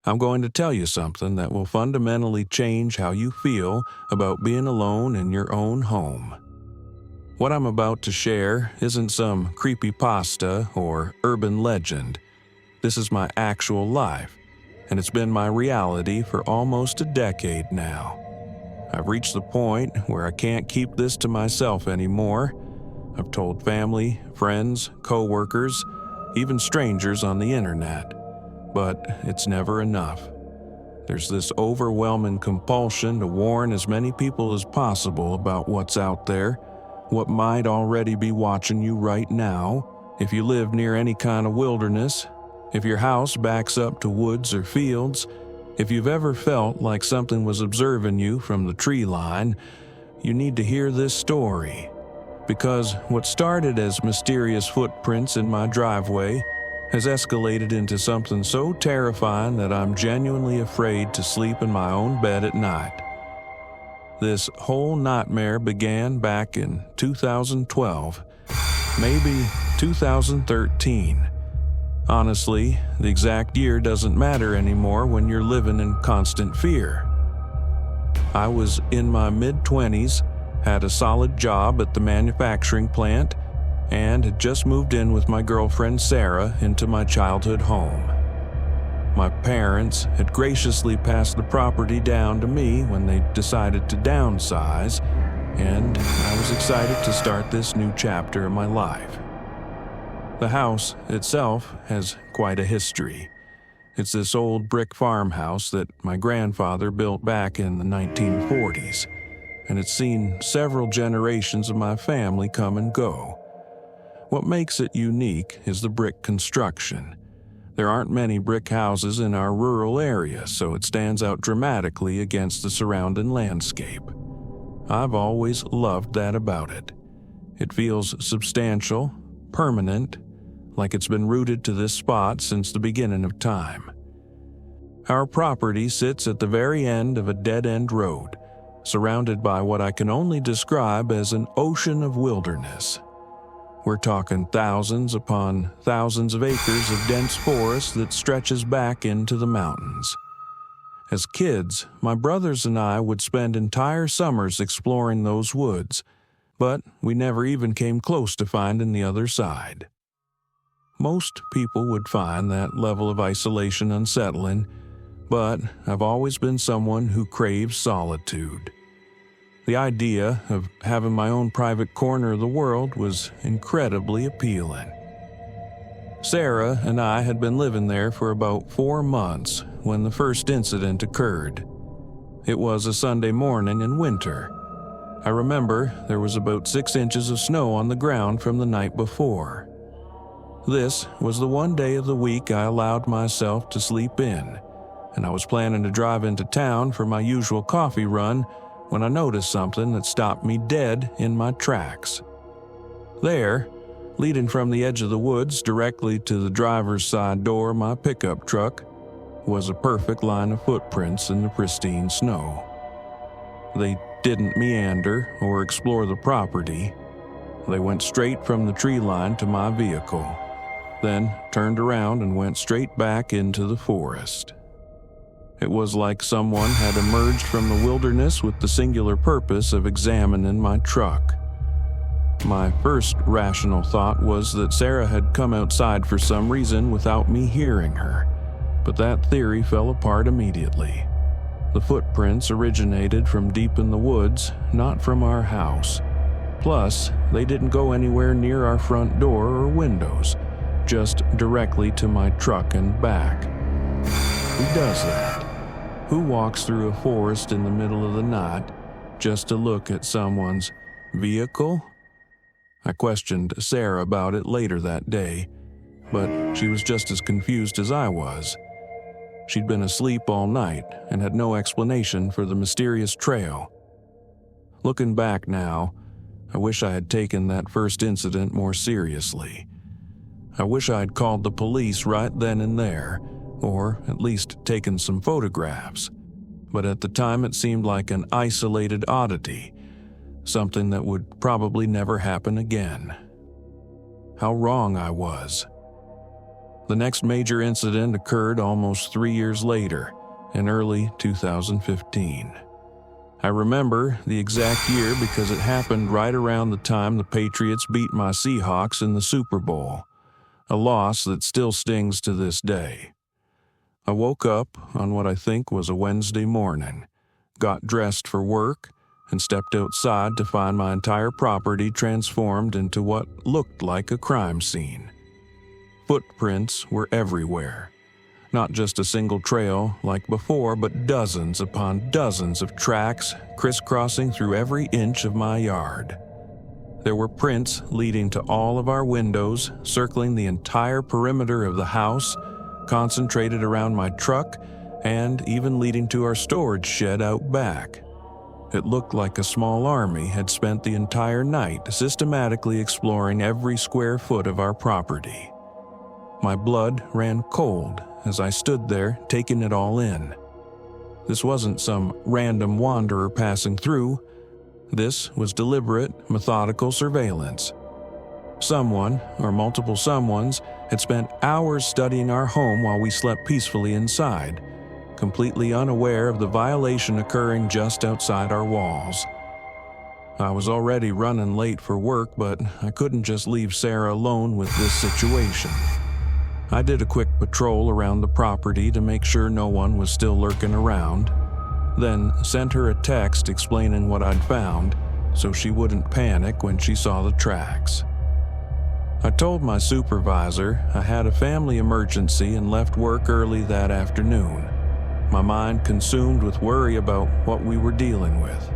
I'm going to tell you something that will fundamentally change how you feel about being alone in your own home. What I'm about to share isn't some creepypasta or urban legend. This is my actual life, and it's been my reality for almost a decade now. I've reached the point where I can't keep this to myself anymore. I've told family, friends, coworkers, even strangers on the internet. But it's never enough. There's this overwhelming compulsion to warn as many people as possible about what's out there, what might already be watching you right now. If you live near any kind of wilderness, if your house backs up to woods or fields, if you've ever felt like something was observing you from the tree line, you need to hear this story. Because what started as mysterious footprints in my driveway has escalated into something so terrifying that I'm genuinely afraid to sleep in my own bed at night. This whole nightmare began back in 2012, maybe 2013. Honestly, the exact year doesn't matter anymore when you're living in constant fear. I was in my mid-20s, had a solid job at the manufacturing plant, and had just moved in with my girlfriend Sarah into my childhood home. My parents had graciously passed the property down to me when they decided to downsize, and I was excited to start this new chapter in my life. The house itself has quite a history. It's this old brick farmhouse that my grandfather built back in the 1940s, and it's seen several generations of my family come and go. What makes it unique is the brick construction. There aren't many brick houses in our rural area, so it stands out dramatically against the surrounding landscape. I've always loved that about it. It feels substantial, permanent, like it's been rooted to this spot since the beginning of time. Our property sits at the very end of a dead-end road, surrounded by what I can only describe as an ocean of wilderness. We're talking thousands upon thousands of acres of dense forest that stretches back into the mountains. As kids, my brothers and I would spend entire summers exploring those woods, but we never even came close to finding the other side. Most people would find that level of isolation unsettling, but I've always been someone who craves solitude. The idea of having my own private corner of the world was incredibly appealing. Sarah and I had been living there for about 4 months when the first incident occurred. It was a Sunday morning in winter. I remember there was about 6 inches of snow on the ground from the night before. This was the one day of the week I allowed myself to sleep in, and I was planning to drive into town for my usual coffee run when I noticed something that stopped me dead in my tracks. There, leading from the edge of the woods directly to the driver's side door of my pickup truck, was a perfect line of footprints in the pristine snow. They didn't meander or explore the property. They went straight from the tree line to my vehicle, then turned around and went straight back into the forest. It was like someone had emerged from the wilderness with the singular purpose of examining my truck. My first rational thought was that Sarah had come outside for some reason without me hearing her, but that theory fell apart immediately. The footprints originated from deep in the woods, not from our house. Plus, they didn't go anywhere near our front door or windows, just directly to my truck and back. Who does that? Who walks through a forest in the middle of the night just to look at someone's vehicle? I questioned Sarah about it later that day, but she was just as confused as I was. She'd been asleep all night and had no explanation for the mysterious trail. Looking back now, I wish I had taken that first incident more seriously. I wish I had called the police right then and there, or at least taken some photographs. But at the time it seemed like an isolated oddity, something that would probably never happen again. How wrong I was. The next major incident occurred almost 3 years later, in early 2015. I remember the exact year because it happened right around the time the Patriots beat my Seahawks in the Super Bowl, a loss that still stings to this day. I woke up on what I think was a Wednesday morning, got dressed for work, and stepped outside to find my entire property transformed into what looked like a crime scene. Footprints were everywhere. Not just a single trail like before, but dozens upon dozens of tracks crisscrossing through every inch of my yard. There were prints leading to all of our windows, circling the entire perimeter of the house, concentrated around my truck, and even leading to our storage shed out back. It looked like a small army had spent the entire night systematically exploring every square foot of our property. My blood ran cold as I stood there taking it all in. This wasn't some random wanderer passing through. This was deliberate, methodical surveillance. Someone, or multiple someones, had spent hours studying our home while we slept peacefully inside, completely unaware of the violation occurring just outside our walls. I was already running late for work, but I couldn't just leave Sarah alone with this situation. I did a quick patrol around the property to make sure no one was still lurking around, then sent her a text explaining what I'd found so she wouldn't panic when she saw the tracks. I told my supervisor I had a family emergency and left work early that afternoon, my mind consumed with worry about what we were dealing with.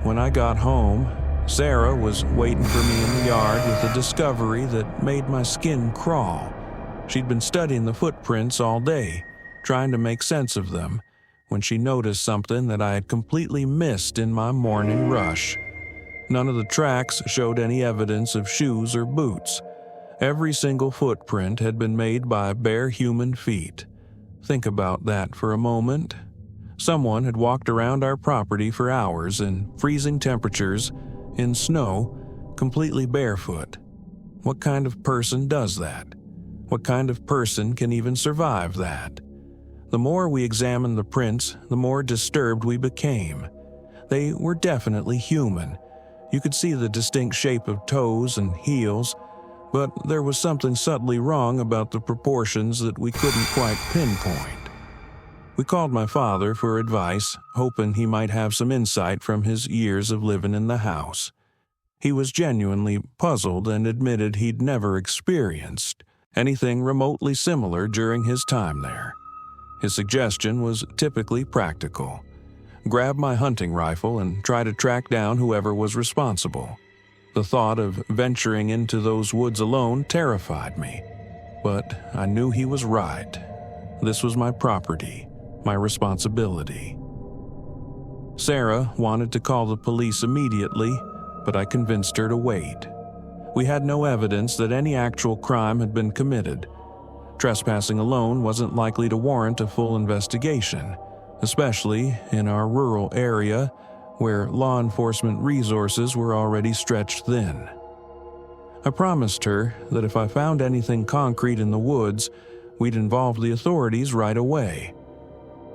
When I got home, Sarah was waiting for me in the yard with a discovery that made my skin crawl. She'd been studying the footprints all day, trying to make sense of them, when she noticed something that I had completely missed in my morning rush. None of the tracks showed any evidence of shoes or boots. Every single footprint had been made by bare human feet. Think about that for a moment. Someone had walked around our property for hours in freezing temperatures, in snow, completely barefoot. What kind of person does that? What kind of person can even survive that? The more we examined the prints, the more disturbed we became. They were definitely human. You could see the distinct shape of toes and heels, but there was something subtly wrong about the proportions that we couldn't quite pinpoint. We called my father for advice, hoping he might have some insight from his years of living in the house. He was genuinely puzzled and admitted he'd never experienced anything remotely similar during his time there. His suggestion was typically practical. Grab my hunting rifle and try to track down whoever was responsible. The thought of venturing into those woods alone terrified me, but I knew he was right. This was my property, my responsibility. Sarah wanted to call the police immediately, but I convinced her to wait. We had no evidence that any actual crime had been committed. Trespassing alone wasn't likely to warrant a full investigation, especially in our rural area where law enforcement resources were already stretched thin. I promised her that if I found anything concrete in the woods, we'd involve the authorities right away.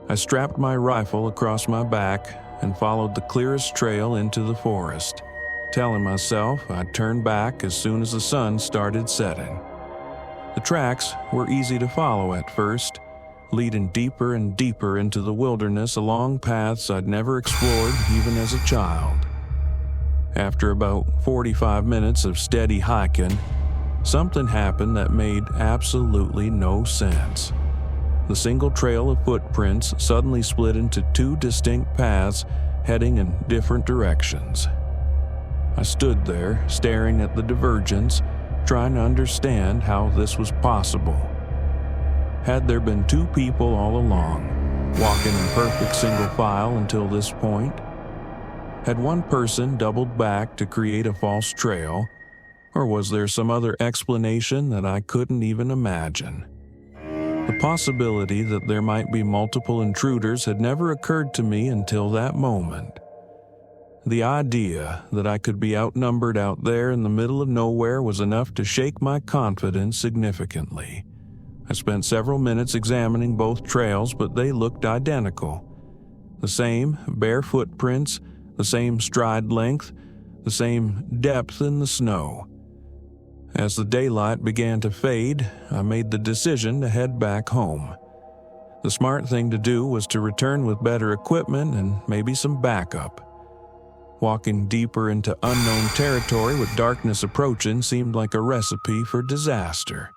I strapped my rifle across my back and followed the clearest trail into the forest, telling myself I'd turn back as soon as the sun started setting. The tracks were easy to follow at first, leading deeper and deeper into the wilderness along paths I'd never explored even as a child. After about 45 minutes of steady hiking, something happened that made absolutely no sense. The single trail of footprints suddenly split into two distinct paths heading in different directions. I stood there, staring at the divergence, trying to understand how this was possible. Had there been two people all along, walking in perfect single file until this point? Had one person doubled back to create a false trail, or was there some other explanation that I couldn't even imagine? The possibility that there might be multiple intruders had never occurred to me until that moment. The idea that I could be outnumbered out there in the middle of nowhere was enough to shake my confidence significantly. I spent several minutes examining both trails, but they looked identical. The same bare footprints, the same stride length, the same depth in the snow. As the daylight began to fade, I made the decision to head back home. The smart thing to do was to return with better equipment and maybe some backup. Walking deeper into unknown territory with darkness approaching seemed like a recipe for disaster.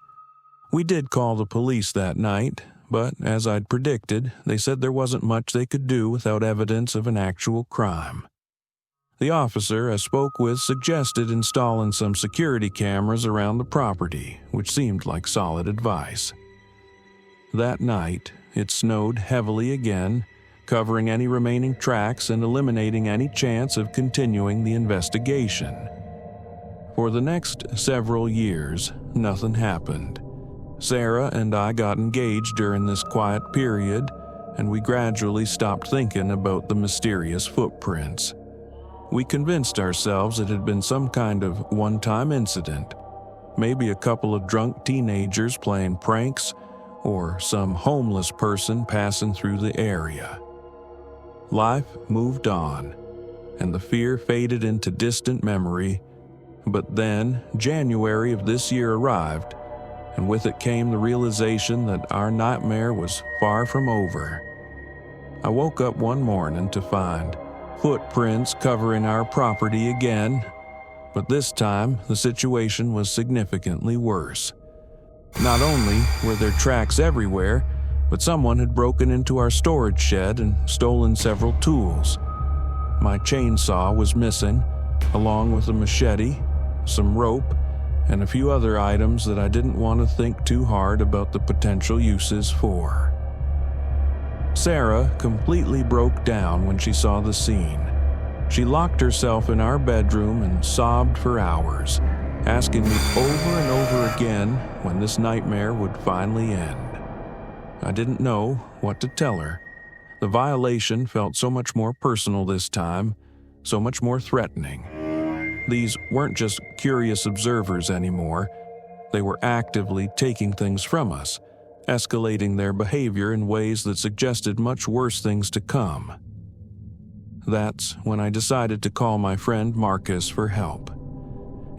We did call the police that night, but as I'd predicted, they said there wasn't much they could do without evidence of an actual crime. The officer I spoke with suggested installing some security cameras around the property, which seemed like solid advice. That night, it snowed heavily again, covering any remaining tracks and eliminating any chance of continuing the investigation. For the next several years, nothing happened. Sarah and I got engaged during this quiet period, and we gradually stopped thinking about the mysterious footprints. We convinced ourselves it had been some kind of one-time incident, maybe a couple of drunk teenagers playing pranks, or some homeless person passing through the area. Life moved on, and the fear faded into distant memory, but then January of this year arrived, and with it came the realization that our nightmare was far from over. I woke up one morning to find footprints covering our property again, but this time the situation was significantly worse. Not only were there tracks everywhere, but someone had broken into our storage shed and stolen several tools. My chainsaw was missing, along with a machete, some rope, and a few other items that I didn't want to think too hard about the potential uses for. Sarah completely broke down when she saw the scene. She locked herself in our bedroom and sobbed for hours, asking me over and over again when this nightmare would finally end. I didn't know what to tell her. The violation felt so much more personal this time, so much more threatening. These weren't just curious observers anymore. They were actively taking things from us, escalating their behavior in ways that suggested much worse things to come. That's when I decided to call my friend Marcus for help.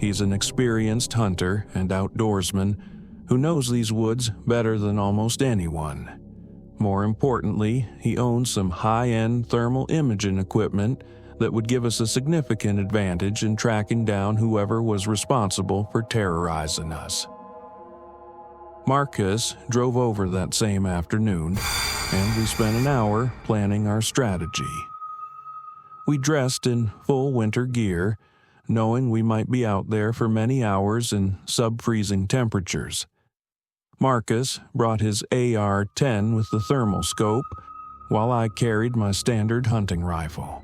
He's an experienced hunter and outdoorsman who knows these woods better than almost anyone. More importantly, he owns some high-end thermal imaging equipment that would give us a significant advantage in tracking down whoever was responsible for terrorizing us. Marcus drove over that same afternoon, and we spent an hour planning our strategy. We dressed in full winter gear, knowing we might be out there for many hours in sub-freezing temperatures. Marcus brought his AR-10 with the thermal scope, while I carried my standard hunting rifle.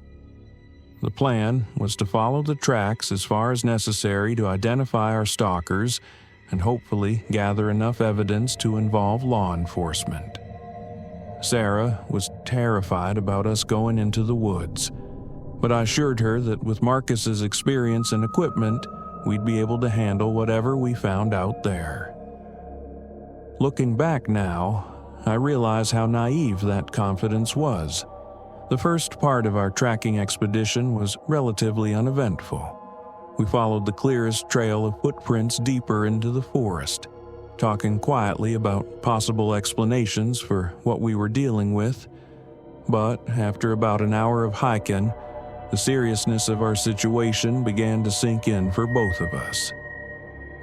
The plan was to follow the tracks as far as necessary to identify our stalkers and hopefully gather enough evidence to involve law enforcement. Sarah was terrified about us going into the woods, but I assured her that with Marcus's experience and equipment, we'd be able to handle whatever we found out there. Looking back now, I realize how naive that confidence was. The first part of our tracking expedition was relatively uneventful. We followed the clearest trail of footprints deeper into the forest, talking quietly about possible explanations for what we were dealing with. But after about an hour of hiking, the seriousness of our situation began to sink in for both of us.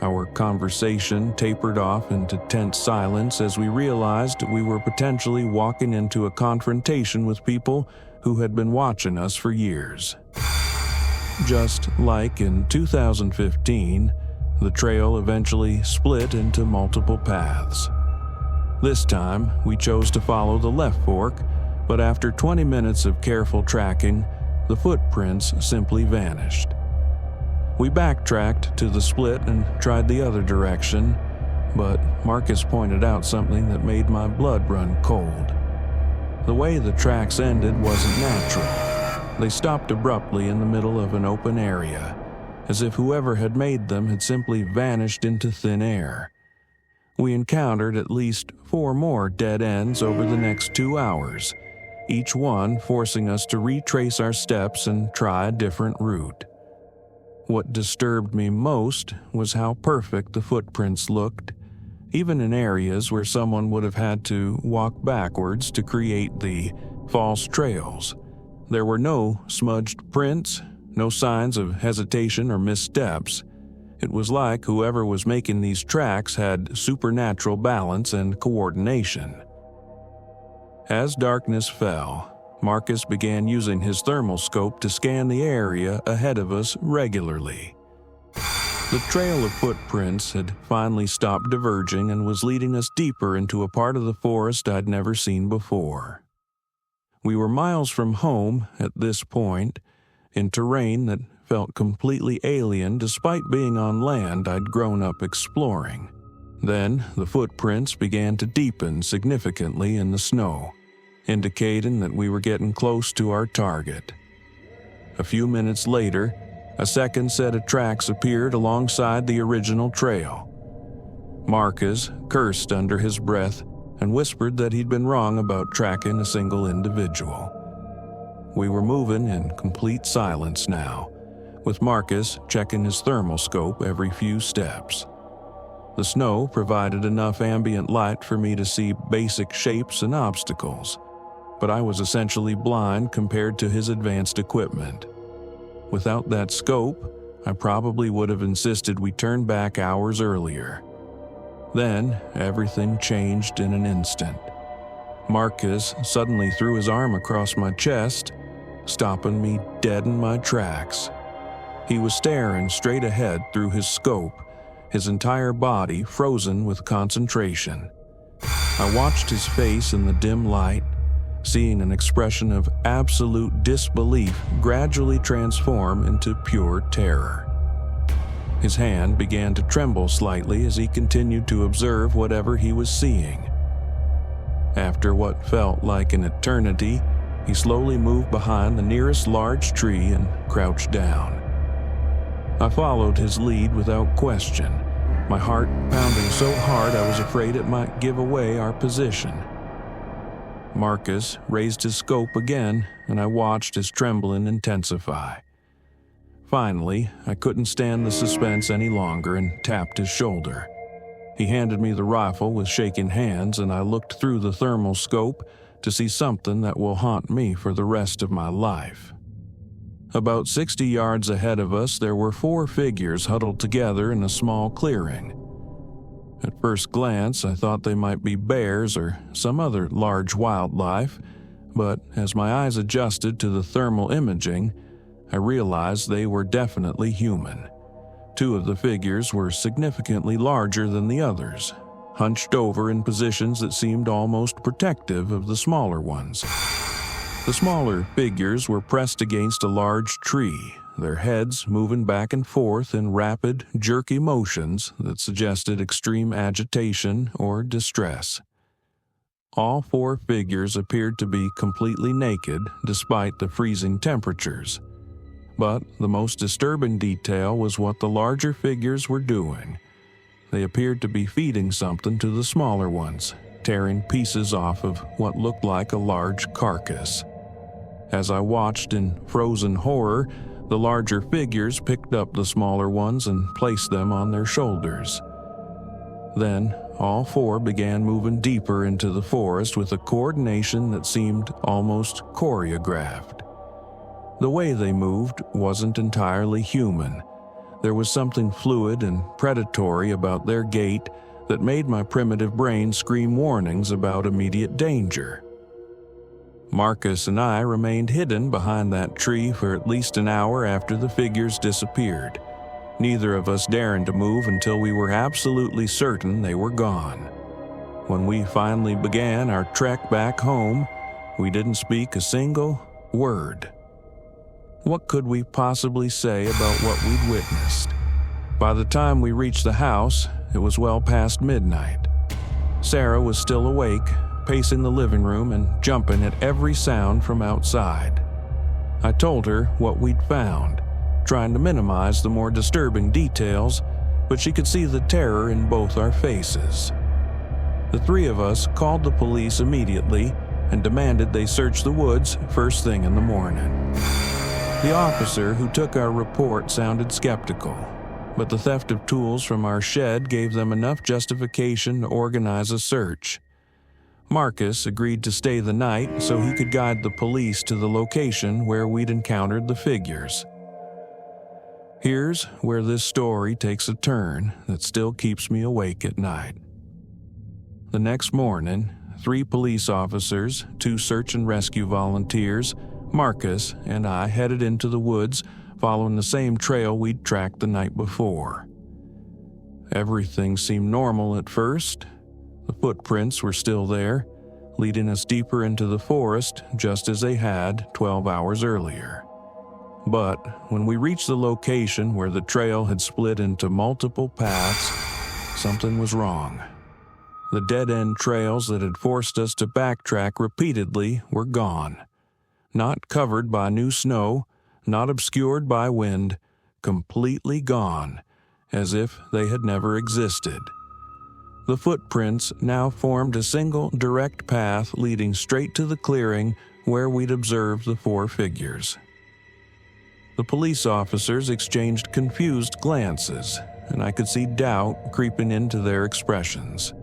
Our conversation tapered off into tense silence as we realized we were potentially walking into a confrontation with people who had been watching us for years. Just like in 2015, the trail eventually split into multiple paths. This time, we chose to follow the left fork, but after 20 minutes of careful tracking, the footprints simply vanished. We backtracked to the split and tried the other direction, but Marcus pointed out something that made my blood run cold. The way the tracks ended wasn't natural. They stopped abruptly in the middle of an open area, as if whoever had made them had simply vanished into thin air. We encountered at least 4 more dead ends over the next 2 hours, each one forcing us to retrace our steps and try a different route. What disturbed me most was how perfect the footprints looked, even in areas where someone would have had to walk backwards to create the false trails. There were no smudged prints, no signs of hesitation or missteps. It was like whoever was making these tracks had supernatural balance and coordination. As darkness fell, Marcus began using his thermal scope to scan the area ahead of us regularly. The trail of footprints had finally stopped diverging and was leading us deeper into a part of the forest I'd never seen before. We were miles from home at this point, in terrain that felt completely alien despite being on land I'd grown up exploring. Then the footprints began to deepen significantly in the snow, indicating that we were getting close to our target. A few minutes later, a second set of tracks appeared alongside the original trail. Marcus cursed under his breath and whispered that he'd been wrong about tracking a single individual. We were moving in complete silence now, with Marcus checking his thermal scope every few steps. The snow provided enough ambient light for me to see basic shapes and obstacles, but I was essentially blind compared to his advanced equipment. Without that scope, I probably would have insisted we turn back hours earlier. Then, everything changed in an instant. Marcus suddenly threw his arm across my chest, stopping me dead in my tracks. He was staring straight ahead through his scope, his entire body frozen with concentration. I watched his face in the dim light, seeing an expression of absolute disbelief gradually transform into pure terror. His hand began to tremble slightly as he continued to observe whatever he was seeing. After what felt like an eternity, he slowly moved behind the nearest large tree and crouched down. I followed his lead without question, my heart pounding so hard I was afraid it might give away our position. Marcus raised his scope again, and I watched his trembling intensify. Finally, I couldn't stand the suspense any longer and tapped his shoulder. He handed me the rifle with shaking hands, and I looked through the thermal scope to see something that will haunt me for the rest of my life. About 60 yards ahead of us, there were 4 figures huddled together in a small clearing. At first glance, I thought they might be bears or some other large wildlife, but as my eyes adjusted to the thermal imaging, I realized they were definitely human. 2 of the figures were significantly larger than the others, hunched over in positions that seemed almost protective of the smaller ones. The smaller figures were pressed against a large tree, their heads moving back and forth in rapid, jerky motions that suggested extreme agitation or distress. All 4 figures appeared to be completely naked despite the freezing temperatures. But the most disturbing detail was what the larger figures were doing. They appeared to be feeding something to the smaller ones, tearing pieces off of what looked like a large carcass. As I watched in frozen horror, the larger figures picked up the smaller ones and placed them on their shoulders. Then, all 4 began moving deeper into the forest with a coordination that seemed almost choreographed. The way they moved wasn't entirely human. There was something fluid and predatory about their gait that made my primitive brain scream warnings about immediate danger. Marcus and I remained hidden behind that tree for at least an hour after the figures disappeared, neither of us daring to move until we were absolutely certain they were gone. When we finally began our trek back home, we didn't speak a single word. What could we possibly say about what we'd witnessed? By the time we reached the house, it was well past midnight. Sarah was still awake, pacing the living room and jumping at every sound from outside. I told her what we'd found, trying to minimize the more disturbing details, but she could see the terror in both our faces. The three of us called the police immediately and demanded they search the woods first thing in the morning. The officer who took our report sounded skeptical, but the theft of tools from our shed gave them enough justification to organize a search. Marcus agreed to stay the night so he could guide the police to the location where we'd encountered the figures. Here's where this story takes a turn that still keeps me awake at night. The next morning, 3 police officers, 2 search and rescue volunteers, Marcus, and I headed into the woods following the same trail we'd tracked the night before. Everything seemed normal at first. The footprints were still there, leading us deeper into the forest just as they had 12 hours earlier. But when we reached the location where the trail had split into multiple paths, something was wrong. The dead-end trails that had forced us to backtrack repeatedly were gone. Not covered by new snow, not obscured by wind, completely gone, as if they had never existed. The footprints now formed a single direct path leading straight to the clearing where we'd observed the 4 figures. The police officers exchanged confused glances, and I could see doubt creeping into their expressions.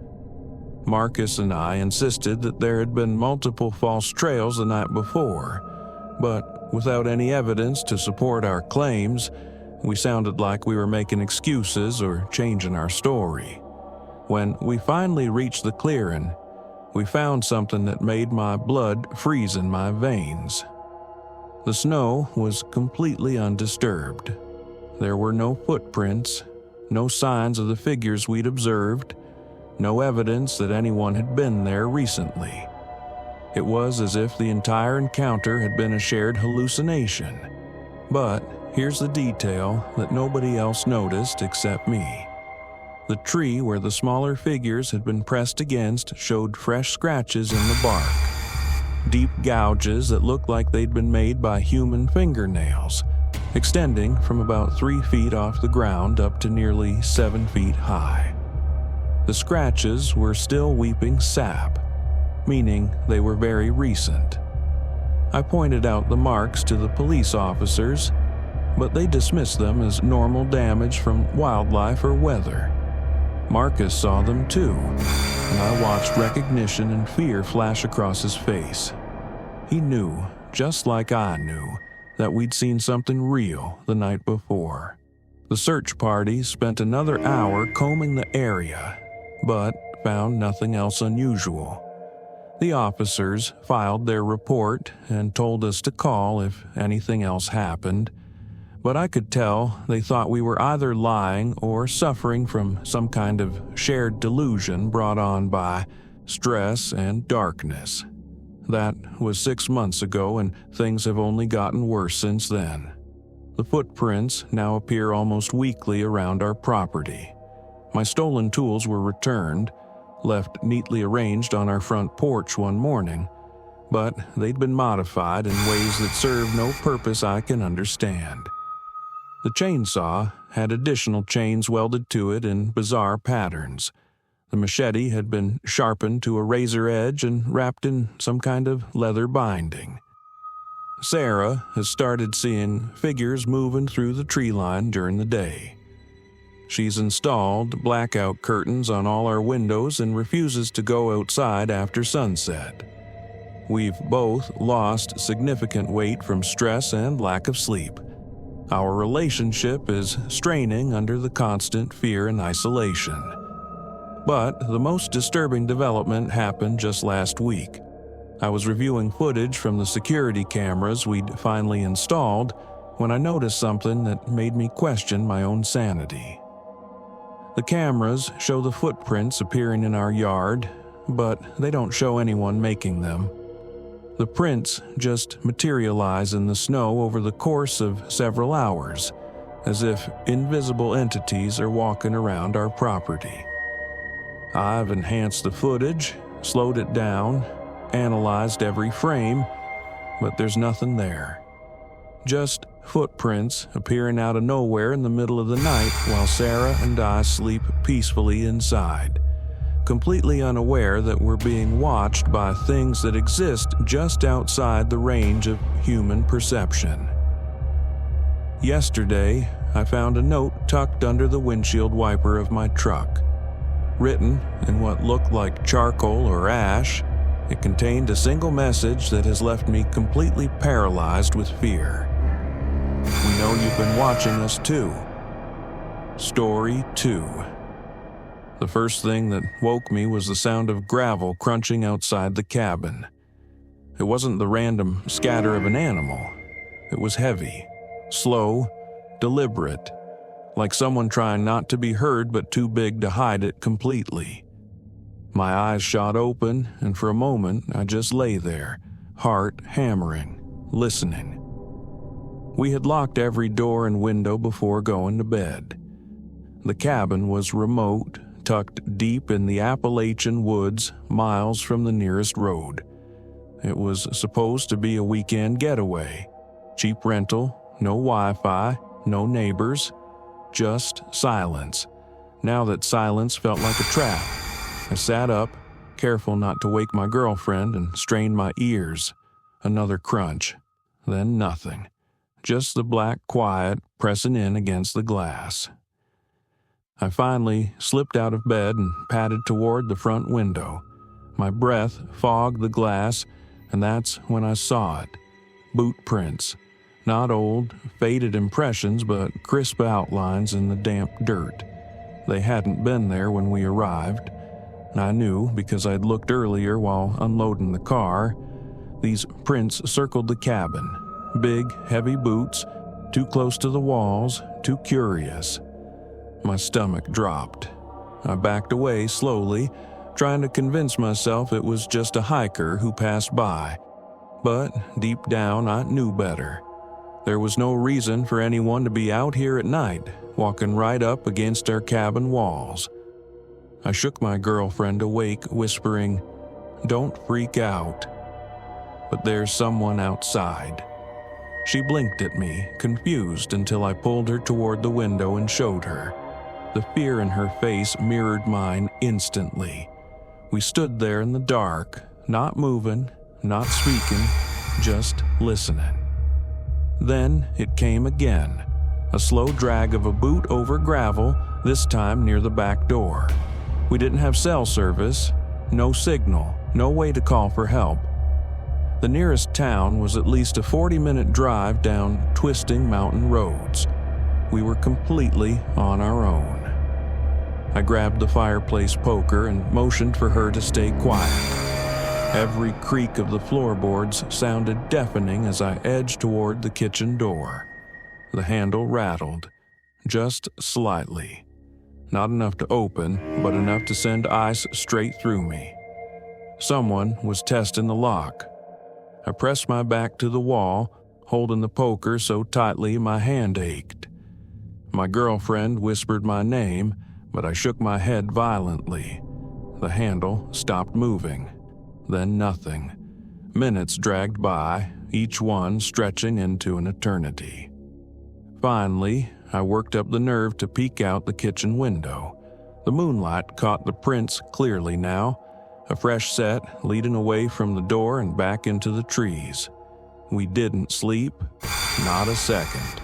Marcus and I insisted that there had been multiple false trails the night before, but without any evidence to support our claims, we sounded like we were making excuses or changing our story. When we finally reached the clearing, we found something that made my blood freeze in my veins. The snow was completely undisturbed. There were no footprints, no signs of the figures we'd observed, no evidence that anyone had been there recently. It was as if the entire encounter had been a shared hallucination. But here's the detail that nobody else noticed except me. The tree where the smaller figures had been pressed against showed fresh scratches in the bark. Deep gouges that looked like they'd been made by human fingernails, extending from about 3 feet off the ground up to nearly 7 feet high. The scratches were still weeping sap, meaning they were very recent. I pointed out the marks to the police officers, but they dismissed them as normal damage from wildlife or weather. Marcus saw them too, and I watched recognition and fear flash across his face. He knew, just like I knew, that we'd seen something real the night before. The search party spent another hour combing the area, but found nothing else unusual. The officers filed their report and told us to call if anything else happened, but I could tell they thought we were either lying or suffering from some kind of shared delusion brought on by stress and darkness. That was 6 months ago, and things have only gotten worse since then. The footprints now appear almost weekly around our property. My stolen tools were returned, left neatly arranged on our front porch one morning, but they'd been modified in ways that serve no purpose I can understand. The chainsaw had additional chains welded to it in bizarre patterns. The machete had been sharpened to a razor edge and wrapped in some kind of leather binding. Sarah has started seeing figures moving through the tree line during the day. She's installed blackout curtains on all our windows and refuses to go outside after sunset. We've both lost significant weight from stress and lack of sleep. Our relationship is straining under the constant fear and isolation. But the most disturbing development happened just last week. I was reviewing footage from the security cameras we'd finally installed when I noticed something that made me question my own sanity. The cameras show the footprints appearing in our yard, but they don't show anyone making them. The prints just materialize in the snow over the course of several hours, as if invisible entities are walking around our property. I've enhanced the footage, slowed it down, analyzed every frame, but there's nothing there. Just footprints appearing out of nowhere in the middle of the night while Sarah and I sleep peacefully inside, completely unaware that we're being watched by things that exist just outside the range of human perception. Yesterday, I found a note tucked under the windshield wiper of my truck. Written in what looked like charcoal or ash, it contained a single message that has left me completely paralyzed with fear. We know you've been watching us too. Story 2. The first thing that woke me was the sound of gravel crunching outside the cabin. It wasn't the random scatter of an animal. It was heavy, slow, deliberate, like someone trying not to be heard but too big to hide it completely. My eyes shot open, and for a moment I just lay there, heart hammering, listening. We had locked every door and window before going to bed. The cabin was remote, tucked deep in the Appalachian Woods, miles from the nearest road. It was supposed to be a weekend getaway. Cheap rental, no Wi-Fi, no neighbors, just silence. Now that silence felt like a trap. I sat up, careful not to wake my girlfriend, and strained my ears. Another crunch, then nothing. Just the black quiet pressing in against the glass. I finally slipped out of bed and padded toward the front window. My breath fogged the glass, and that's when I saw it. Bootprints. Not old, faded impressions, but crisp outlines in the damp dirt. They hadn't been there when we arrived. I knew because I'd looked earlier while unloading the car. These prints circled the cabin. Big, heavy boots, too close to the walls, too curious. My stomach dropped. I backed away slowly, trying to convince myself it was just a hiker who passed by. But deep down, I knew better. There was no reason for anyone to be out here at night, walking right up against our cabin walls. I shook my girlfriend awake, whispering, "Don't freak out." But there's someone outside. She blinked at me, confused, until I pulled her toward the window and showed her. The fear in her face mirrored mine instantly. We stood there in the dark, not moving, not speaking, just listening. Then it came again, a slow drag of a boot over gravel, this time near the back door. We didn't have cell service, no signal, no way to call for help. The nearest town was at least a 40-minute drive down twisting mountain roads. We were completely on our own. I grabbed the fireplace poker and motioned for her to stay quiet. Every creak of the floorboards sounded deafening as I edged toward the kitchen door. The handle rattled, just slightly. Not enough to open, but enough to send ice straight through me. Someone was testing the lock. I pressed my back to the wall, holding the poker so tightly my hand ached. My girlfriend whispered my name, but I shook my head violently. The handle stopped moving. Then nothing. Minutes dragged by, each one stretching into an eternity. Finally, I worked up the nerve to peek out the kitchen window. The moonlight caught the prints clearly now, a fresh set leading away from the door and back into the trees. We didn't sleep, not a second.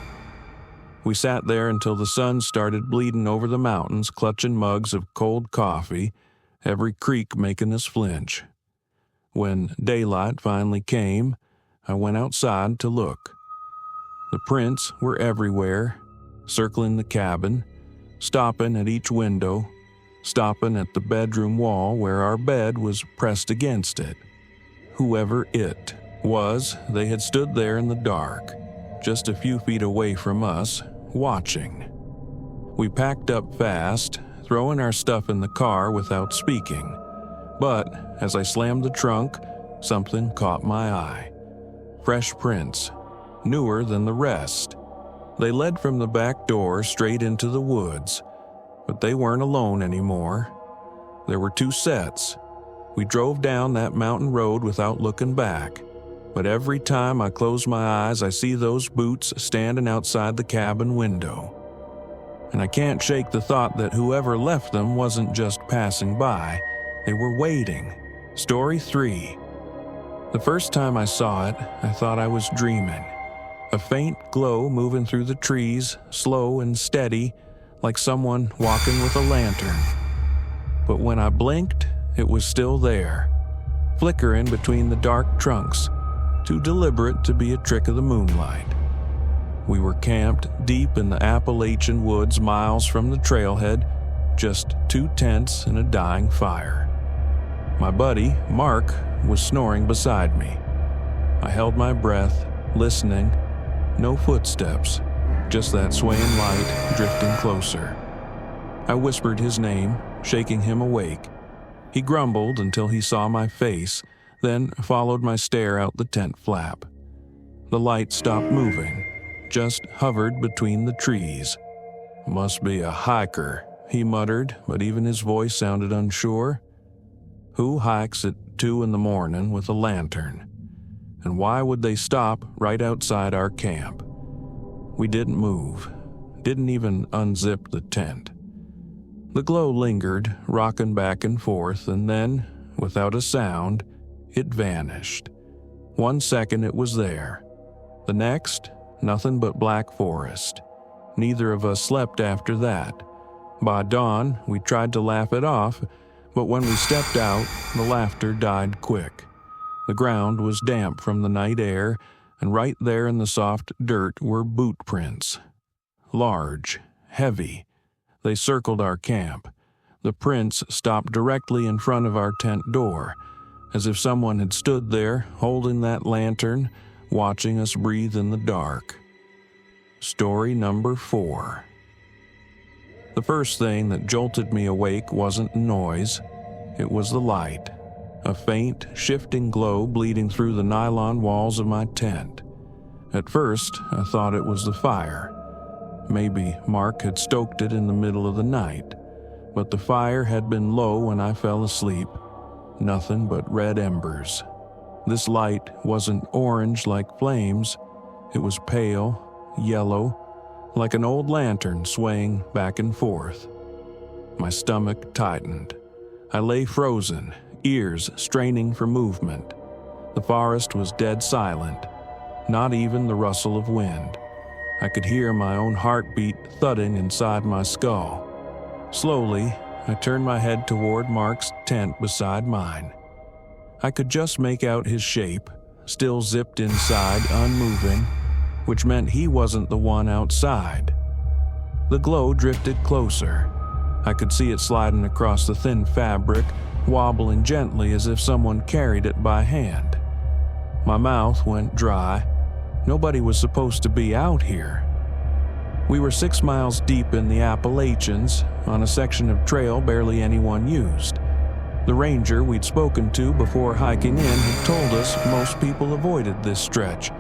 We sat there until the sun started bleeding over the mountains, clutching mugs of cold coffee, every creak making us flinch. When daylight finally came, I went outside to look. The prints were everywhere, circling the cabin, stopping at each window, stopping at the bedroom wall where our bed was pressed against it. Whoever it was, they had stood there in the dark, just a few feet away from us, watching. We packed up fast, throwing our stuff in the car without speaking. But as I slammed the trunk, something caught my eye. Fresh prints, newer than the rest. They led from the back door straight into the woods, but they weren't alone anymore. There were two sets. We drove down that mountain road without looking back, but every time I close my eyes, I see those boots standing outside the cabin window. And I can't shake the thought that whoever left them wasn't just passing by, They were waiting. Story 3. The first time I saw it, I thought I was dreaming. A faint glow moving through the trees, slow and steady, like someone walking with a lantern. But when I blinked, it was still there, flickering between the dark trunks, too deliberate to be a trick of the moonlight. We were camped deep in the Appalachian Woods, miles from the trailhead, just 2 tents and a dying fire. My buddy, Mark, was snoring beside me. I held my breath, listening. No footsteps, just that swaying light drifting closer. I whispered his name, shaking him awake. He grumbled until he saw my face, then followed my stare out the tent flap. The light stopped moving, just hovered between the trees. "Must be a hiker," he muttered, but even his voice sounded unsure. Who hikes at 2 a.m. with a lantern? And why would they stop right outside our camp? We didn't move, didn't even unzip the tent. The glow lingered, rocking back and forth, and then, without a sound, it vanished. 1 second it was there. The next, nothing but black forest. Neither of us slept after that. By dawn, we tried to laugh it off, but when we stepped out, the laughter died quick. The ground was damp from the night air, and right there in the soft dirt were bootprints. Large, heavy. They circled our camp. The prints stopped directly in front of our tent door, as if someone had stood there, holding that lantern, watching us breathe in the dark. Story number 4. The first thing that jolted me awake wasn't noise. It was the light. A faint, shifting glow bleeding through the nylon walls of my tent. At first, I thought it was the fire. Maybe Mark had stoked it in the middle of the night, but the fire had been low when I fell asleep. Nothing but red embers. This light wasn't orange like flames. It was pale, yellow, like an old lantern swaying back and forth. My stomach tightened. I lay frozen, ears straining for movement. The forest was dead silent, not even the rustle of wind. I could hear my own heartbeat thudding inside my skull. Slowly, I turned my head toward Mark's tent beside mine. I could just make out his shape, still zipped inside, unmoving, which meant he wasn't the one outside. The glow drifted closer. I could see it sliding across the thin fabric, wobbling gently as if someone carried it by hand. My mouth went dry. Nobody was supposed to be out here. We were 6 miles deep in the Appalachians, on a section of trail barely anyone used. The ranger we'd spoken to before hiking in had told us most people avoided this stretch.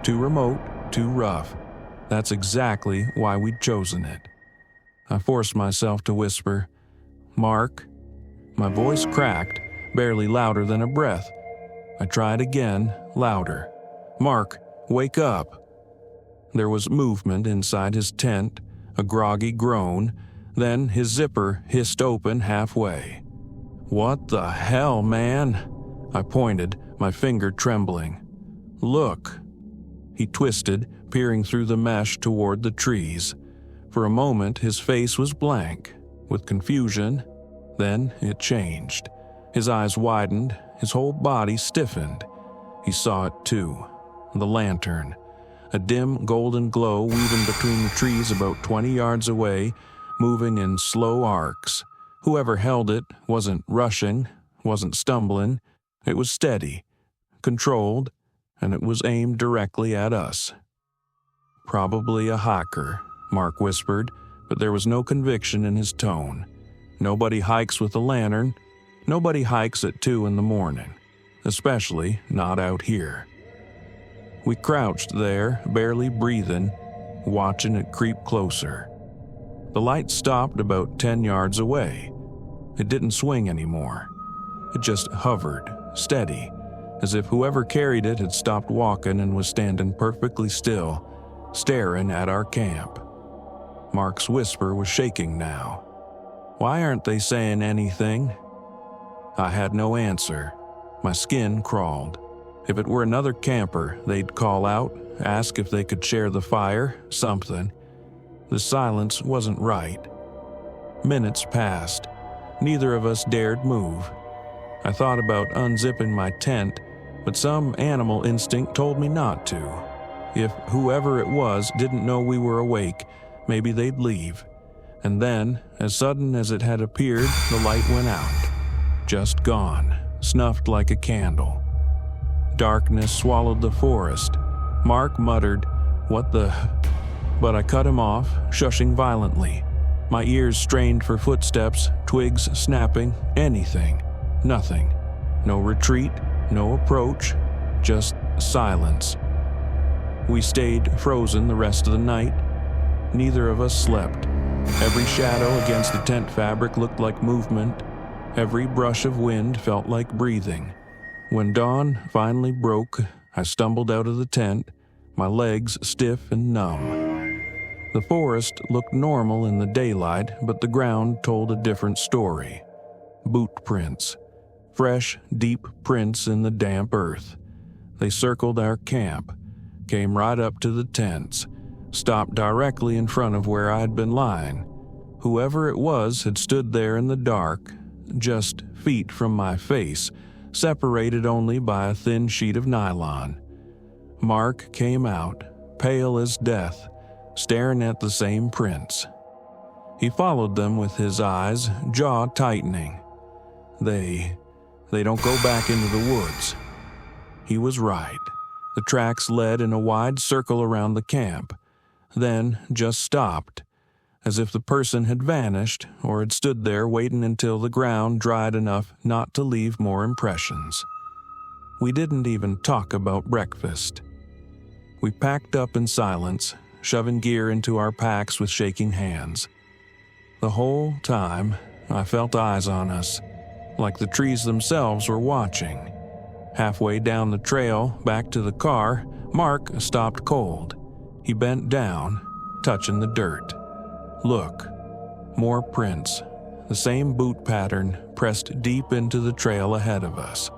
Too remote, too rough. That's exactly why we'd chosen it. I forced myself to whisper, "Mark." My voice cracked, barely louder than a breath. I tried again, louder. "Mark, wake up." There was movement inside his tent, a groggy groan, then his zipper hissed open halfway. "What the hell, man?" I pointed, my finger trembling. "Look." He twisted, peering through the mesh toward the trees. For a moment, his face was blank, with confusion. Then it changed. His eyes widened, his whole body stiffened. He saw it too. The lantern. A dim golden glow weaving between the trees about 20 yards away, moving in slow arcs. Whoever held it wasn't rushing, wasn't stumbling. It was steady, controlled, and it was aimed directly at us. "Probably a hiker," Mark whispered, but there was no conviction in his tone. Nobody hikes with a lantern. Nobody hikes at 2 a.m, especially not out here. We crouched there, barely breathing, watching it creep closer. The light stopped about 10 yards away. It didn't swing anymore. It just hovered, steady, as if whoever carried it had stopped walking and was standing perfectly still, staring at our camp. Mark's whisper was shaking now. "Why aren't they saying anything?" I had no answer. My skin crawled. If it were another camper, they'd call out, ask if they could share the fire, something. The silence wasn't right. Minutes passed. Neither of us dared move. I thought about unzipping my tent, but some animal instinct told me not to. If whoever it was didn't know we were awake, maybe they'd leave. And then, as sudden as it had appeared, the light went out. Just gone, snuffed like a candle. Darkness swallowed the forest. Mark muttered, "What the?" But I cut him off, shushing violently. My ears strained for footsteps, twigs snapping, anything. Nothing. No retreat, no approach, just silence. We stayed frozen the rest of the night. Neither of us slept. Every shadow against the tent fabric looked like movement. Every brush of wind felt like breathing. When dawn finally broke, I stumbled out of the tent, my legs stiff and numb. The forest looked normal in the daylight, but the ground told a different story. Bootprints. Fresh, deep prints in the damp earth. They circled our camp, came right up to the tents, stopped directly in front of where I'd been lying. Whoever it was had stood there in the dark, just feet from my face, separated only by a thin sheet of nylon. Mark came out, pale as death, staring at the same prints. He followed them with his eyes, jaw tightening. They don't go back into the woods. He was right. The tracks led in a wide circle around the camp, then just stopped, as if the person had vanished or had stood there waiting until the ground dried enough not to leave more impressions. We didn't even talk about breakfast. We packed up in silence, shoving gear into our packs with shaking hands. The whole time, I felt eyes on us, like the trees themselves were watching. Halfway down the trail, back to the car, Mark stopped cold. He bent down, touching the dirt. Look, more prints. The same boot pattern pressed deep into the trail ahead of us.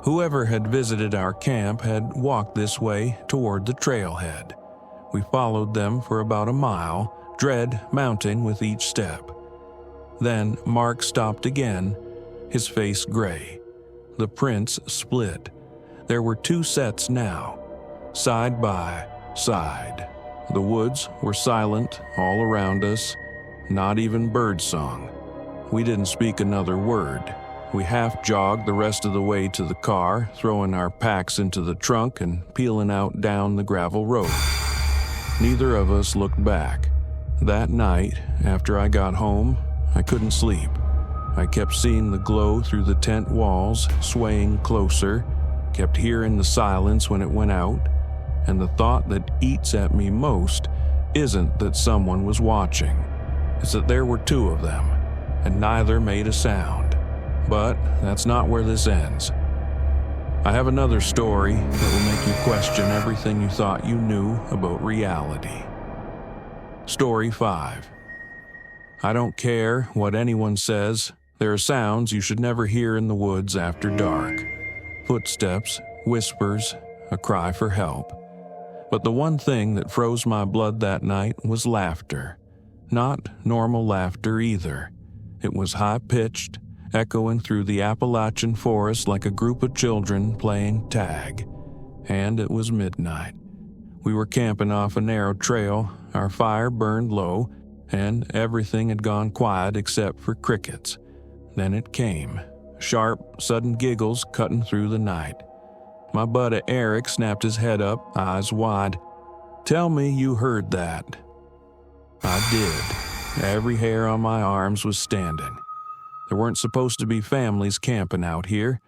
Whoever had visited our camp had walked this way toward the trailhead. We followed them for about a mile, dread mounting with each step. Then Mark stopped again, his face gray. The prints split. There were two sets now, side by side. The woods were silent all around us, not even birdsong. We didn't speak another word. We half-jogged the rest of the way to the car, throwing our packs into the trunk and peeling out down the gravel road. Neither of us looked back. That night, after I got home, I couldn't sleep. I kept seeing the glow through the tent walls, swaying closer, kept hearing the silence when it went out, and the thought that eats at me most isn't that someone was watching. It's that there were two of them, and neither made a sound. But that's not where this ends. I have another story that will make you question everything you thought you knew about reality. Story 5. I don't care what anyone says. There are sounds you should never hear in the woods after dark. Footsteps, whispers, a cry for help. But the one thing that froze my blood that night was laughter. Not normal laughter either. It was high-pitched, echoing through the Appalachian forest like a group of children playing tag. And it was midnight. We were camping off a narrow trail, our fire burned low, and everything had gone quiet except for crickets. Then it came, sharp, sudden giggles cutting through the night. My buddy Eric snapped his head up, eyes wide. "Tell me you heard that." I did. Every hair on my arms was standing. There weren't supposed to be families camping out here.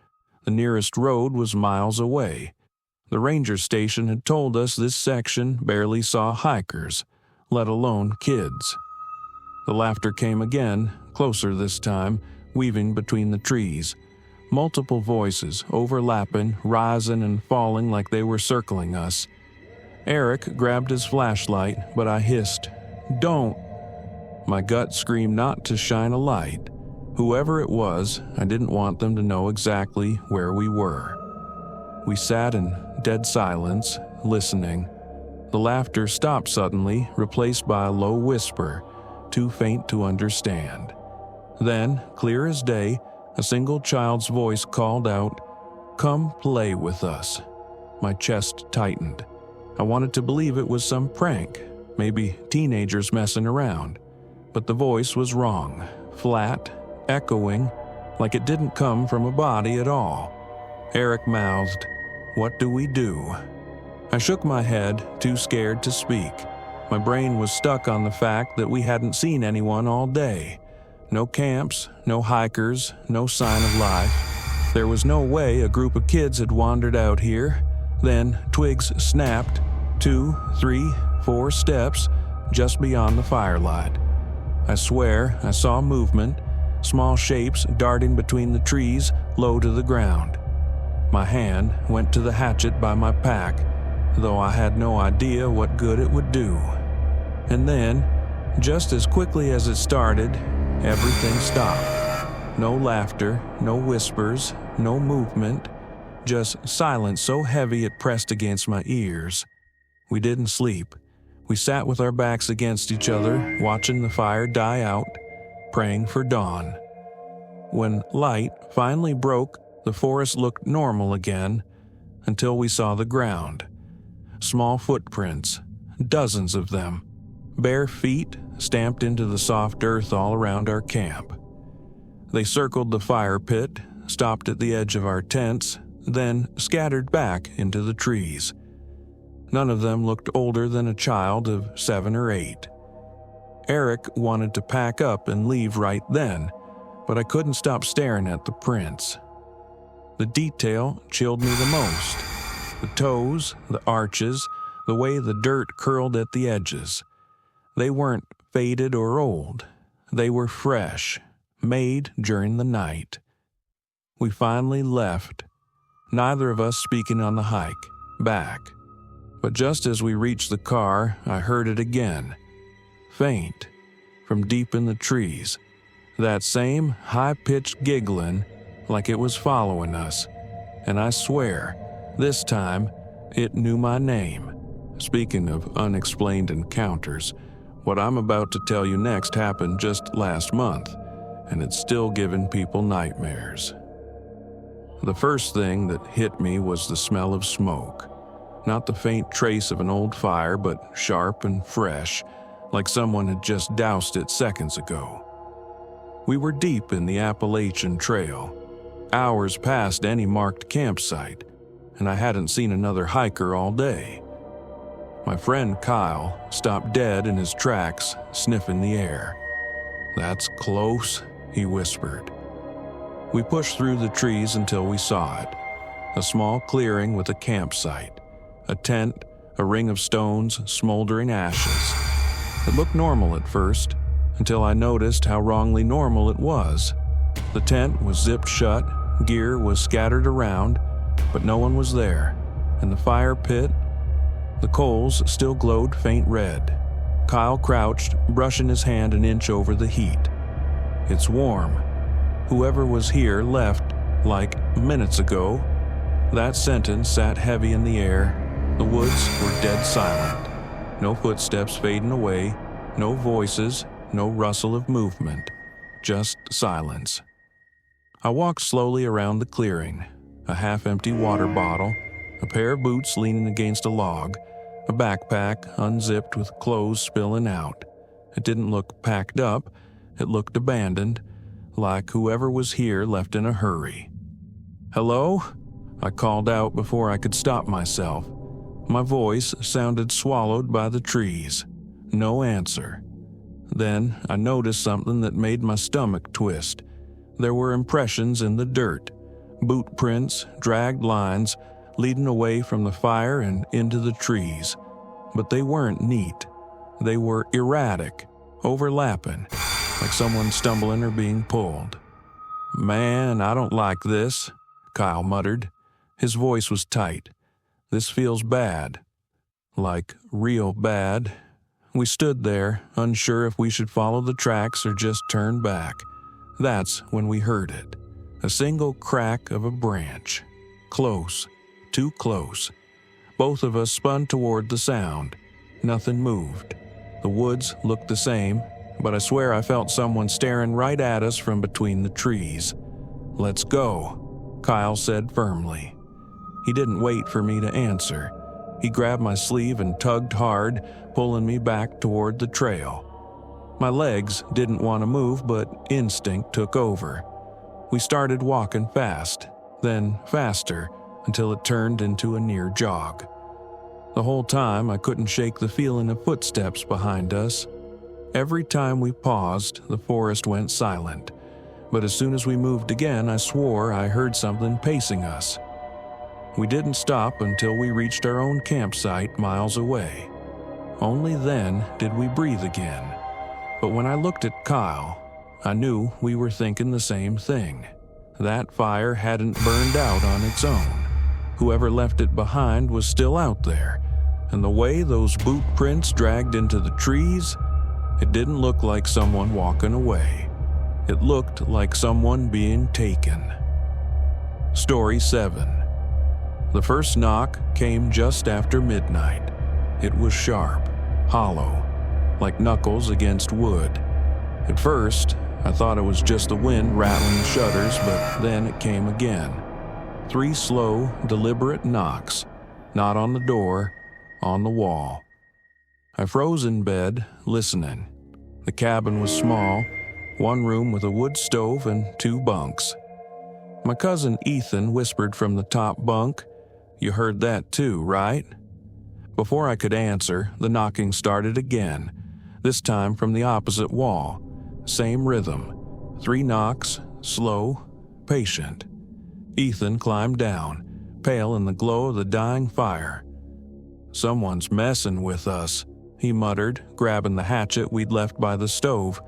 The nearest road was miles away. The ranger station had told us this section barely saw hikers, let alone kids. The laughter came again, closer this time, weaving between the trees. Multiple voices, overlapping, rising and falling like they were circling us. Eric grabbed his flashlight, but I hissed, "Don't!" My gut screamed not to shine a light. Whoever it was, I didn't want them to know exactly where we were. We sat in dead silence, listening. The laughter stopped suddenly, replaced by a low whisper, too faint to understand. Then, clear as day, a single child's voice called out, "Come play with us." My chest tightened. I wanted to believe it was some prank, maybe teenagers messing around. But the voice was wrong, flat, echoing, like it didn't come from a body at all. Eric mouthed, "What do we do?" I shook my head, too scared to speak. My brain was stuck on the fact that we hadn't seen anyone all day. No camps, no hikers, no sign of life. There was no way a group of kids had wandered out here. Then twigs snapped, 2, 3, 4 steps just beyond the firelight. I swear I saw movement, small shapes darting between the trees low to the ground. My hand went to the hatchet by my pack, though I had no idea what good it would do. And then, just as quickly as it started, everything stopped. No laughter, no whispers, no movement, just silence so heavy it pressed against my ears. We didn't sleep. We sat with our backs against each other, watching the fire die out, praying for dawn. When light finally broke, the forest looked normal again, until we saw the ground. Small footprints, dozens of them, bare feet stamped into the soft earth all around our camp. They circled the fire pit, stopped at the edge of our tents, then scattered back into the trees. None of them looked older than a child of 7 or 8. Eric wanted to pack up and leave right then, but I couldn't stop staring at the prints. The detail chilled me the most. The toes, the arches, the way the dirt curled at the edges. They weren't faded or old. They were fresh, made during the night. We finally left, neither of us speaking on the hike back. But just as we reached the car, I heard it again, faint, from deep in the trees. That same high-pitched giggling, like it was following us. And I swear, this time, it knew my name. Speaking of unexplained encounters, what I'm about to tell you next happened just last month, and it's still giving people nightmares. The first thing that hit me was the smell of smoke. Not the faint trace of an old fire, but sharp and fresh, like someone had just doused it seconds ago. We were deep in the Appalachian Trail, hours past any marked campsite, and I hadn't seen another hiker all day. My friend Kyle stopped dead in his tracks, sniffing the air. "That's close," he whispered. We pushed through the trees until we saw it. A small clearing with a campsite. A tent, a ring of stones, smoldering ashes. It looked normal at first, until I noticed how wrongly normal it was. The tent was zipped shut, gear was scattered around, but no one was there. And the fire pit, the coals still glowed faint red. Kyle crouched, brushing his hand an inch over the heat. "It's warm. Whoever was here left, like minutes ago." That sentence sat heavy in the air. The woods were dead silent. No footsteps fading away, no voices, no rustle of movement. Just silence. I walked slowly around the clearing. A half-empty water bottle, a pair of boots leaning against a log, a backpack unzipped with clothes spilling out. It didn't look packed up, it looked abandoned, like whoever was here left in a hurry. "Hello?" I called out before I could stop myself. My voice sounded swallowed by the trees. No answer. Then I noticed something that made my stomach twist. There were impressions in the dirt, boot prints, dragged lines, leading away from the fire and into the trees. But they weren't neat. They were erratic, overlapping, like someone stumbling or being pulled. "Man, I don't like this," Kyle muttered. His voice was tight. "This feels bad." Like real bad. We stood there, unsure if we should follow the tracks or just turn back. That's when we heard it. A single crack of a branch. Close. Too close. Both of us spun toward the sound. Nothing moved. The woods looked the same, but I swear I felt someone staring right at us from between the trees. "Let's go," Kyle said firmly. He didn't wait for me to answer. He grabbed my sleeve and tugged hard, pulling me back toward the trail. My legs didn't want to move, but instinct took over. We started walking fast, then faster, until it turned into a near jog. The whole time, I couldn't shake the feeling of footsteps behind us. Every time we paused, the forest went silent. But as soon as we moved again, I swore I heard something pacing us. We didn't stop until we reached our own campsite miles away. Only then did we breathe again. But when I looked at Kyle, I knew we were thinking the same thing. That fire hadn't burned out on its own. Whoever left it behind was still out there, and the way those boot prints dragged into the trees, it didn't look like someone walking away. It looked like someone being taken. Story 7. The first knock came just after midnight. It was sharp, hollow, like knuckles against wood. At first, I thought it was just the wind rattling the shutters, but then it came again. 3 slow, deliberate knocks, not on the door, on the wall. I froze in bed, listening. The cabin was small, 1 room with a wood stove and 2 bunks. My cousin Ethan whispered from the top bunk, "You heard that too, right?" Before I could answer, the knocking started again, this time from the opposite wall. Same rhythm. 3 knocks, slow, patient. Ethan climbed down, pale in the glow of the dying fire. "Someone's messing with us," he muttered, grabbing the hatchet we'd left by the stove,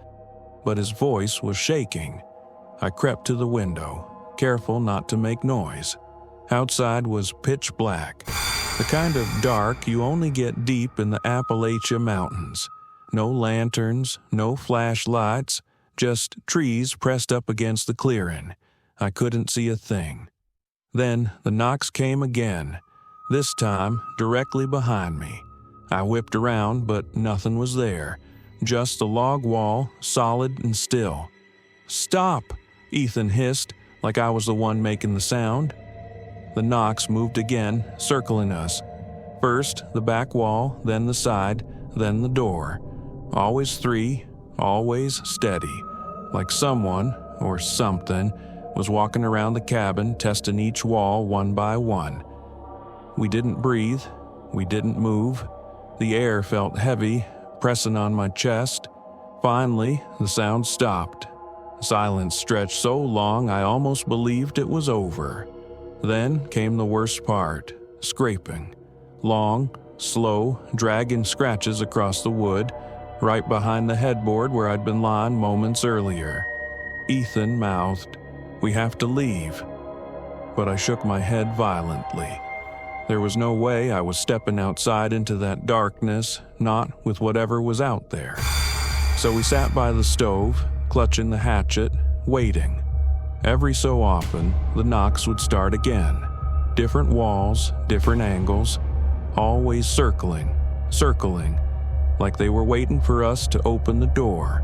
but his voice was shaking. I crept to the window, careful not to make noise. Outside was pitch black, the kind of dark you only get deep in the Appalachia mountains. No lanterns, no flashlights, just trees pressed up against the clearing. I couldn't see a thing. Then the knocks came again, this time directly behind me. I whipped around, but nothing was there, just the log wall, solid and still. "Stop!" Ethan hissed, like I was the one making the sound. The knocks moved again, circling us. First the back wall, then the side, then the door. Always 3, always steady, like someone, or something, was walking around the cabin, testing each wall one by one. We didn't breathe. We didn't move. The air felt heavy, pressing on my chest. Finally, the sound stopped. Silence stretched so long I almost believed it was over. Then came the worst part, scraping. Long, slow, dragging scratches across the wood, right behind the headboard where I'd been lying moments earlier. Ethan mouthed, "We have to leave." But I shook my head violently. There was no way I was stepping outside into that darkness, not with whatever was out there. So we sat by the stove, clutching the hatchet, waiting. Every so often, the knocks would start again. Different walls, different angles, always circling, like they were waiting for us to open the door.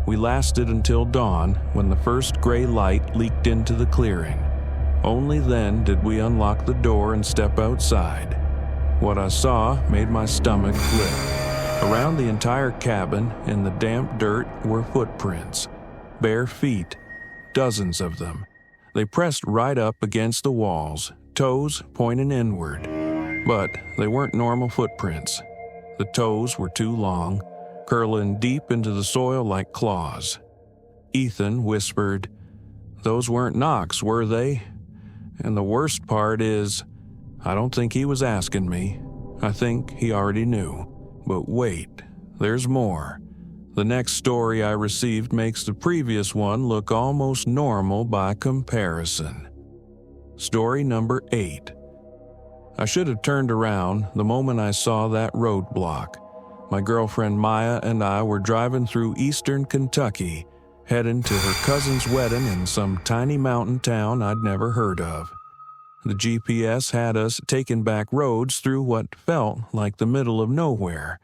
We lasted until dawn, when the first gray light leaked into the clearing. Only then did we unlock the door and step outside. What I saw made my stomach flip. Around the entire cabin, in the damp dirt, were footprints. Bare feet, dozens of them. They pressed right up against the walls, toes pointing inward. But they weren't normal footprints. The toes were too long, curling deep into the soil like claws. Ethan whispered, "Those weren't knocks, were they?" And the worst part is, I don't think he was asking me. I think he already knew. But wait, there's more. The next story I received makes the previous one look almost normal by comparison. Story number 8. I should have turned around the moment I saw that roadblock. My girlfriend Maya and I were driving through eastern Kentucky, heading to her cousin's wedding in some tiny mountain town I'd never heard of. The GPS had us taking back roads through what felt like the middle of nowhere.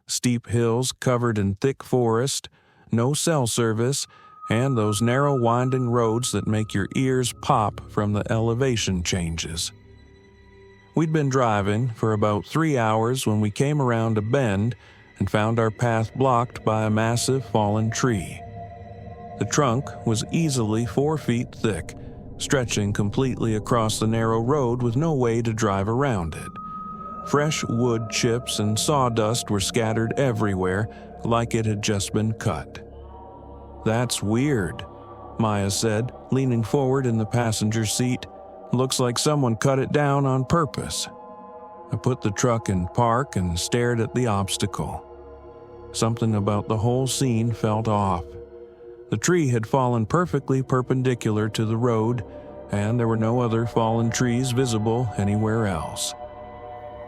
Steep hills covered in thick forest, no cell service, and those narrow winding roads that make your ears pop from the elevation changes. We'd been driving for about 3 hours when we came around a bend and found our path blocked by a massive fallen tree. The trunk was easily 4 feet thick, stretching completely across the narrow road with no way to drive around it. Fresh wood chips and sawdust were scattered everywhere, like it had just been cut. "That's weird," Maya said, leaning forward in the passenger seat. "Looks like someone cut it down on purpose." I put the truck in park and stared at the obstacle. Something about the whole scene felt off. The tree had fallen perfectly perpendicular to the road, and there were no other fallen trees visible anywhere else.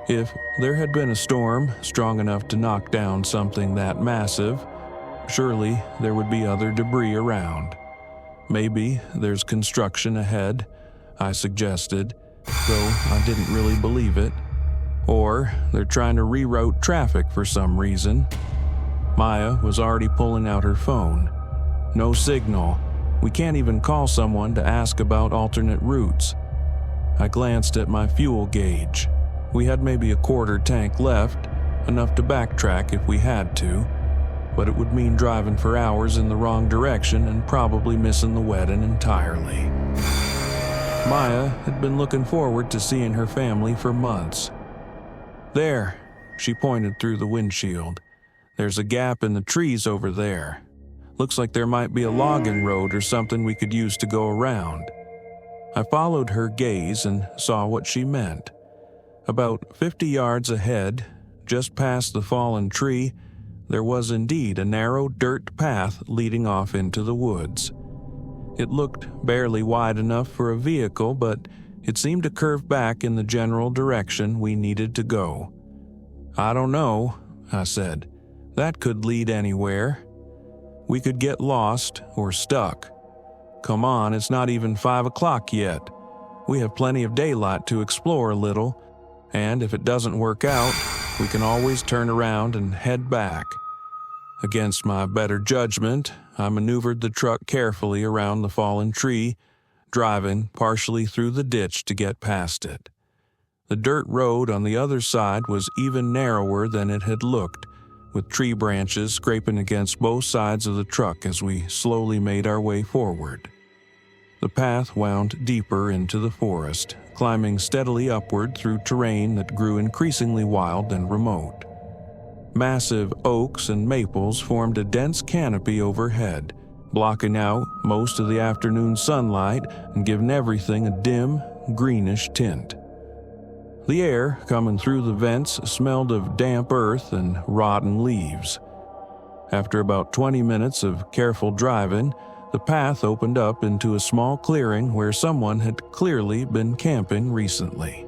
If there had been a storm strong enough to knock down something that massive, surely there would be other debris around. "Maybe there's construction ahead," I suggested, though I didn't really believe it. "Or they're trying to reroute traffic for some reason." Maya was already pulling out her phone. "No signal. We can't even call someone to ask about alternate routes." I glanced at my fuel gauge. We had maybe a quarter tank left, enough to backtrack if we had to, but it would mean driving for hours in the wrong direction and probably missing the wedding entirely. Maya had been looking forward to seeing her family for months. "There," she pointed through the windshield. "There's a gap in the trees over there. Looks like there might be a logging road or something we could use to go around." I followed her gaze and saw what she meant. About 50 yards ahead, just past the fallen tree, there was indeed a narrow dirt path leading off into the woods. It looked barely wide enough for a vehicle, but it seemed to curve back in the general direction we needed to go. "I don't know," I said. "That could lead anywhere. We could get lost or stuck. Come on, it's not even 5 o'clock yet. We have plenty of daylight to explore a little, and if it doesn't work out, we can always turn around and head back." Against my better judgment, I maneuvered the truck carefully around the fallen tree, driving partially through the ditch to get past it. The dirt road on the other side was even narrower than it had looked, with tree branches scraping against both sides of the truck as we slowly made our way forward. The path wound deeper into the forest, climbing steadily upward through terrain that grew increasingly wild and remote. Massive oaks and maples formed a dense canopy overhead, blocking out most of the afternoon sunlight and giving everything a dim, greenish tint. The air coming through the vents smelled of damp earth and rotten leaves. After about 20 minutes of careful driving, the path opened up into a small clearing where someone had clearly been camping recently.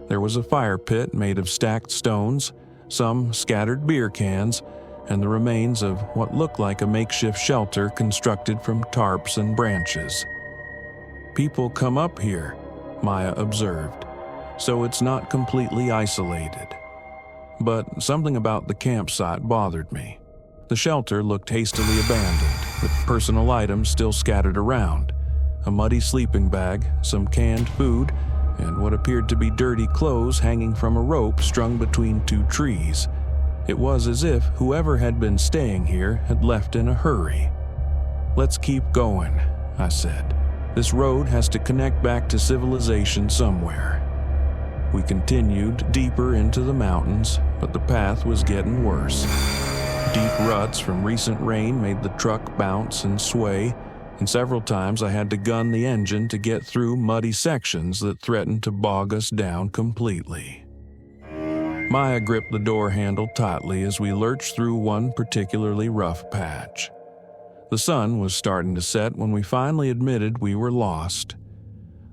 There was a fire pit made of stacked stones, some scattered beer cans, and the remains of what looked like a makeshift shelter constructed from tarps and branches. "People come up here," Maya observed, "so it's not completely isolated." But something about the campsite bothered me. The shelter looked hastily abandoned, with personal items still scattered around. A muddy sleeping bag, some canned food, and what appeared to be dirty clothes hanging from a rope strung between 2 trees. It was as if whoever had been staying here had left in a hurry. "Let's keep going," I said. "This road has to connect back to civilization somewhere." We continued deeper into the mountains, but the path was getting worse. Deep ruts from recent rain made the truck bounce and sway, and several times I had to gun the engine to get through muddy sections that threatened to bog us down completely. Maya gripped the door handle tightly as we lurched through one particularly rough patch. The sun was starting to set when we finally admitted we were lost.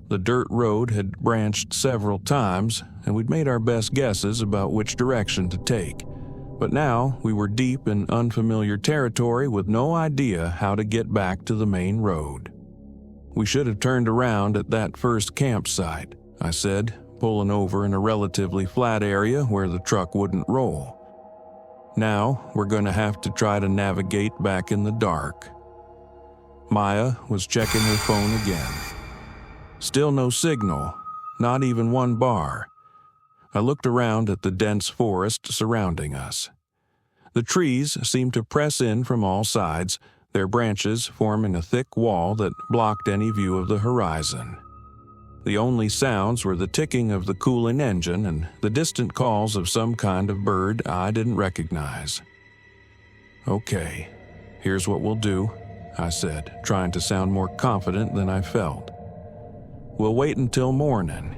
The dirt road had branched several times, and we'd made our best guesses about which direction to take, But now we were deep in unfamiliar territory with no idea how to get back to the main road. "We should have turned around at that first campsite," I said, pulling over in a relatively flat area where the truck wouldn't roll. "Now we're going to have to try to navigate back in the dark." Maya was checking her phone again. Still no signal, not even one bar. I looked around at the dense forest surrounding us. The trees seemed to press in from all sides, their branches forming a thick wall that blocked any view of the horizon. The only sounds were the ticking of the cooling engine and the distant calls of some kind of bird I didn't recognize. "Okay, here's what we'll do," I said, trying to sound more confident than I felt. "We'll wait until morning.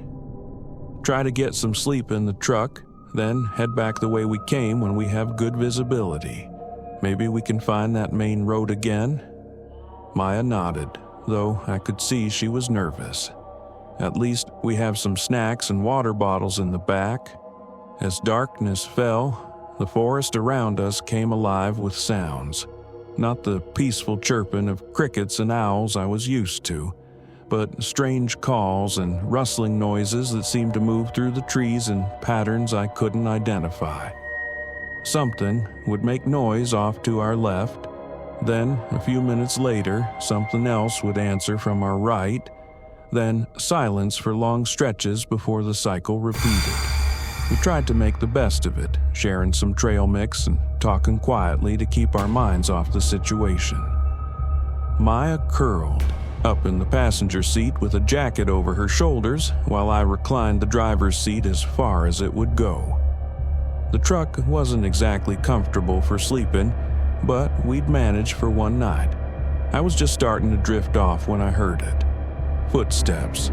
Try to get some sleep in the truck, then head back the way we came when we have good visibility. Maybe we can find that main road again." Maya nodded, though I could see she was nervous. "At least we have some snacks and water bottles in the back." As darkness fell, the forest around us came alive with sounds. Not the peaceful chirping of crickets and owls I was used to, but strange calls and rustling noises that seemed to move through the trees in patterns I couldn't identify. Something would make noise off to our left, then a few minutes later something else would answer from our right, then silence for long stretches before the cycle repeated. We tried to make the best of it, sharing some trail mix and talking quietly to keep our minds off the situation. Maya curled up in the passenger seat with a jacket over her shoulders while I reclined the driver's seat as far as it would go. The truck wasn't exactly comfortable for sleeping, but we'd manage for one night. I was just starting to drift off when I heard it. Footsteps.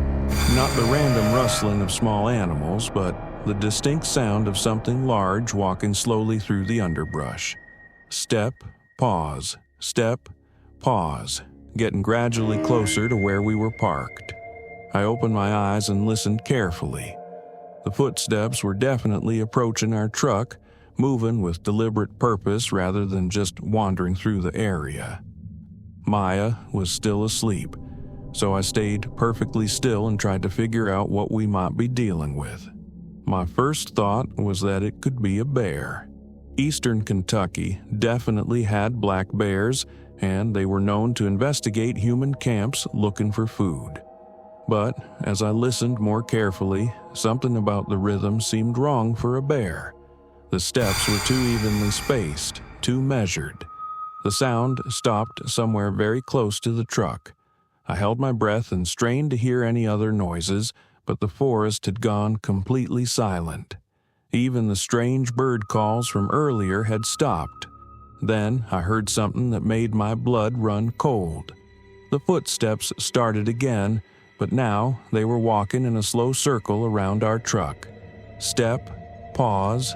Not the random rustling of small animals, but the distinct sound of something large walking slowly through the underbrush. Step, pause, step, pause, getting gradually closer to where we were parked. I opened my eyes and listened carefully. The footsteps were definitely approaching our truck, moving with deliberate purpose rather than just wandering through the area. Maya was still asleep, so I stayed perfectly still and tried to figure out what we might be dealing with. My first thought was that it could be a bear. Eastern Kentucky definitely had black bears, and they were known to investigate human camps looking for food. But as I listened more carefully, something about the rhythm seemed wrong for a bear. The steps were too evenly spaced, too measured. The sound stopped somewhere very close to the truck. I held my breath and strained to hear any other noises, but the forest had gone completely silent. Even the strange bird calls from earlier had stopped. Then I heard something that made my blood run cold. The footsteps started again, but now they were walking in a slow circle around our truck. Step, pause,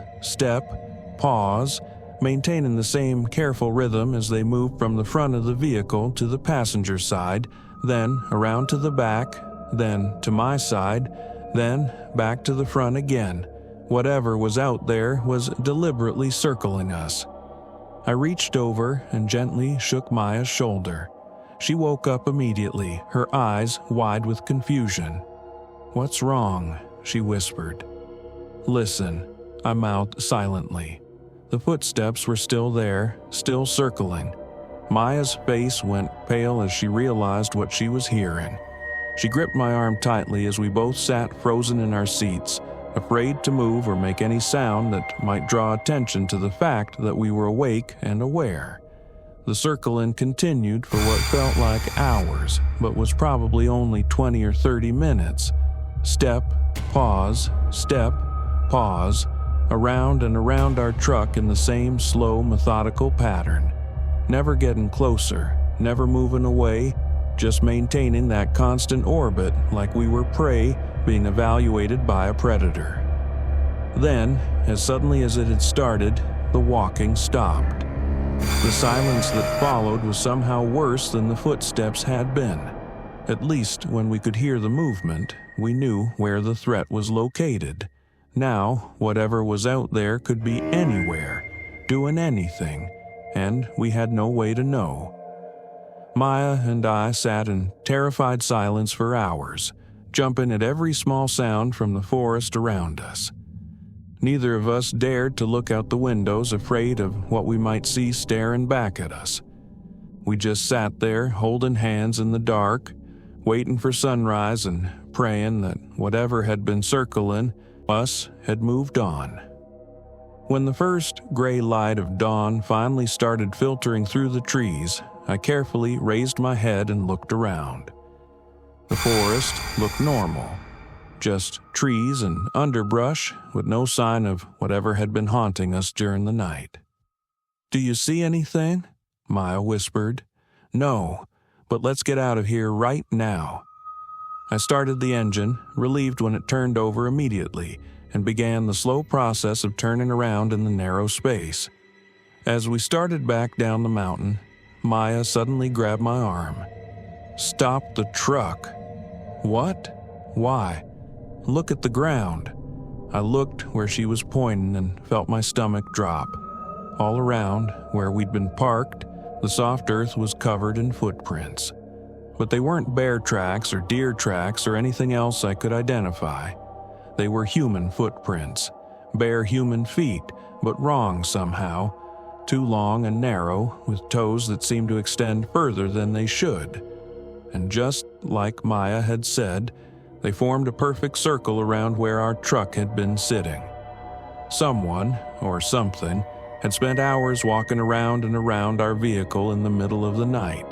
maintaining the same careful rhythm as they moved from the front of the vehicle to the passenger side, then around to the back, then to my side, then back to the front again. Whatever was out there was deliberately circling us. I reached over and gently shook Maya's shoulder. She woke up immediately, her eyes wide with confusion. "What's wrong?" she whispered. "Listen," I mouthed silently. The footsteps were still there, still circling. Maya's face went pale as she realized what she was hearing. She gripped my arm tightly as we both sat frozen in our seats, afraid to move or make any sound that might draw attention to the fact that we were awake and aware. The circling continued for what felt like hours, but was probably only 20 or 30 minutes. Step, pause, around and around our truck in the same slow, methodical pattern. Never getting closer, never moving away, just maintaining that constant orbit like we were prey being evaluated by a predator. Then, as suddenly as it had started, the walking stopped. The silence that followed was somehow worse than the footsteps had been. At least when we could hear the movement, we knew where the threat was located. Now, whatever was out there could be anywhere, doing anything, and we had no way to know. Maya and I sat in terrified silence for hours, jumping at every small sound from the forest around us. Neither of us dared to look out the windows, afraid of what we might see staring back at us. We just sat there, holding hands in the dark, waiting for sunrise and praying that whatever had been circling us had moved on. When the first gray light of dawn finally started filtering through the trees, I carefully raised my head and looked around. The forest looked normal, just trees and underbrush with no sign of whatever had been haunting us during the night. "Do you see anything?" Maya whispered. "No, but let's get out of here right now." I started the engine, relieved when it turned over immediately, and began the slow process of turning around in the narrow space. As we started back down the mountain, Maya suddenly grabbed my arm. "Stop the truck." "What? Why? Look at the ground." I looked where she was pointing and felt my stomach drop. All around, where we'd been parked, the soft earth was covered in footprints. But they weren't bear tracks or deer tracks or anything else I could identify. They were human footprints, bare human feet, but wrong somehow, too long and narrow, with toes that seemed to extend further than they should. And just like Maya had said, they formed a perfect circle around where our truck had been sitting. Someone, or something, had spent hours walking around and around our vehicle in the middle of the night,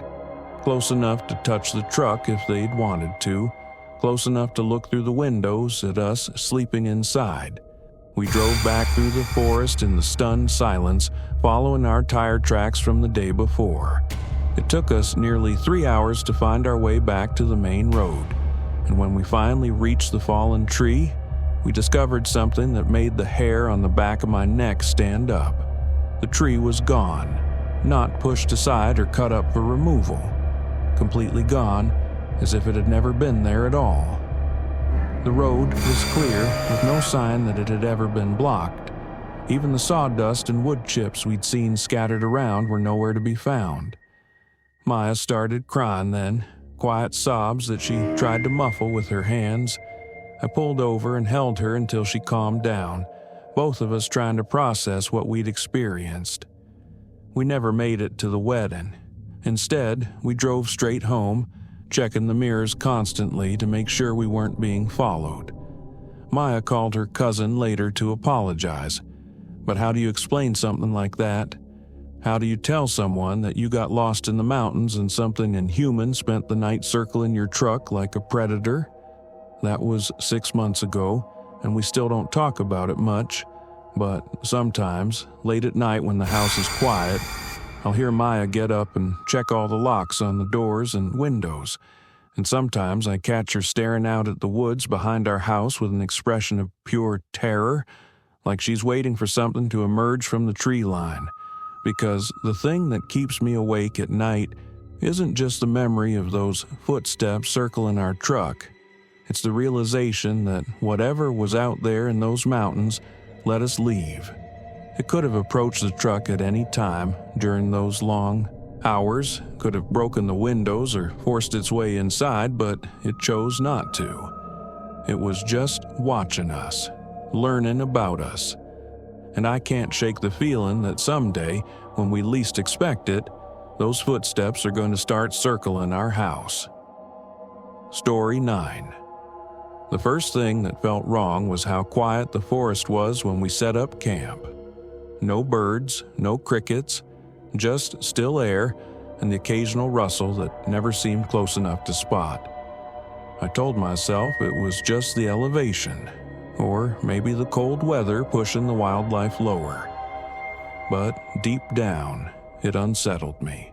close enough to touch the truck if they'd wanted to, close enough to look through the windows at us sleeping inside. We drove back through the forest in the stunned silence, following our tire tracks from the day before. It took us nearly 3 hours to find our way back to the main road, and when we finally reached the fallen tree, we discovered something that made the hair on the back of my neck stand up. The tree was gone, not pushed aside or cut up for removal. Completely gone, as if it had never been there at all. The road was clear, with no sign that it had ever been blocked. Even the sawdust and wood chips we'd seen scattered around were nowhere to be found. Maya started crying then, quiet sobs that she tried to muffle with her hands. I pulled over and held her until she calmed down, both of us trying to process what we'd experienced. We never made it to the wedding. Instead, we drove straight home, checking the mirrors constantly to make sure we weren't being followed. Maya called her cousin later to apologize. But how do you explain something like that? How do you tell someone that you got lost in the mountains and something inhuman spent the night circling your truck like a predator? That was 6 months ago, and we still don't talk about it much, but sometimes, late at night when the house is quiet, I'll hear Maya get up and check all the locks on the doors and windows, and sometimes I catch her staring out at the woods behind our house with an expression of pure terror, like she's waiting for something to emerge from the tree line. Because the thing that keeps me awake at night isn't just the memory of those footsteps circling our truck. It's the realization that whatever was out there in those mountains let us leave. It could have approached the truck at any time during those long hours, could have broken the windows or forced its way inside, but it chose not to. It was just watching us, learning about us. And I can't shake the feeling that someday, when we least expect it, those footsteps are going to start circling our house. Story 9. The first thing that felt wrong was how quiet the forest was when we set up camp. No birds, no crickets, just still air and the occasional rustle that never seemed close enough to spot. I told myself it was just the elevation, or maybe the cold weather pushing the wildlife lower. But deep down, it unsettled me.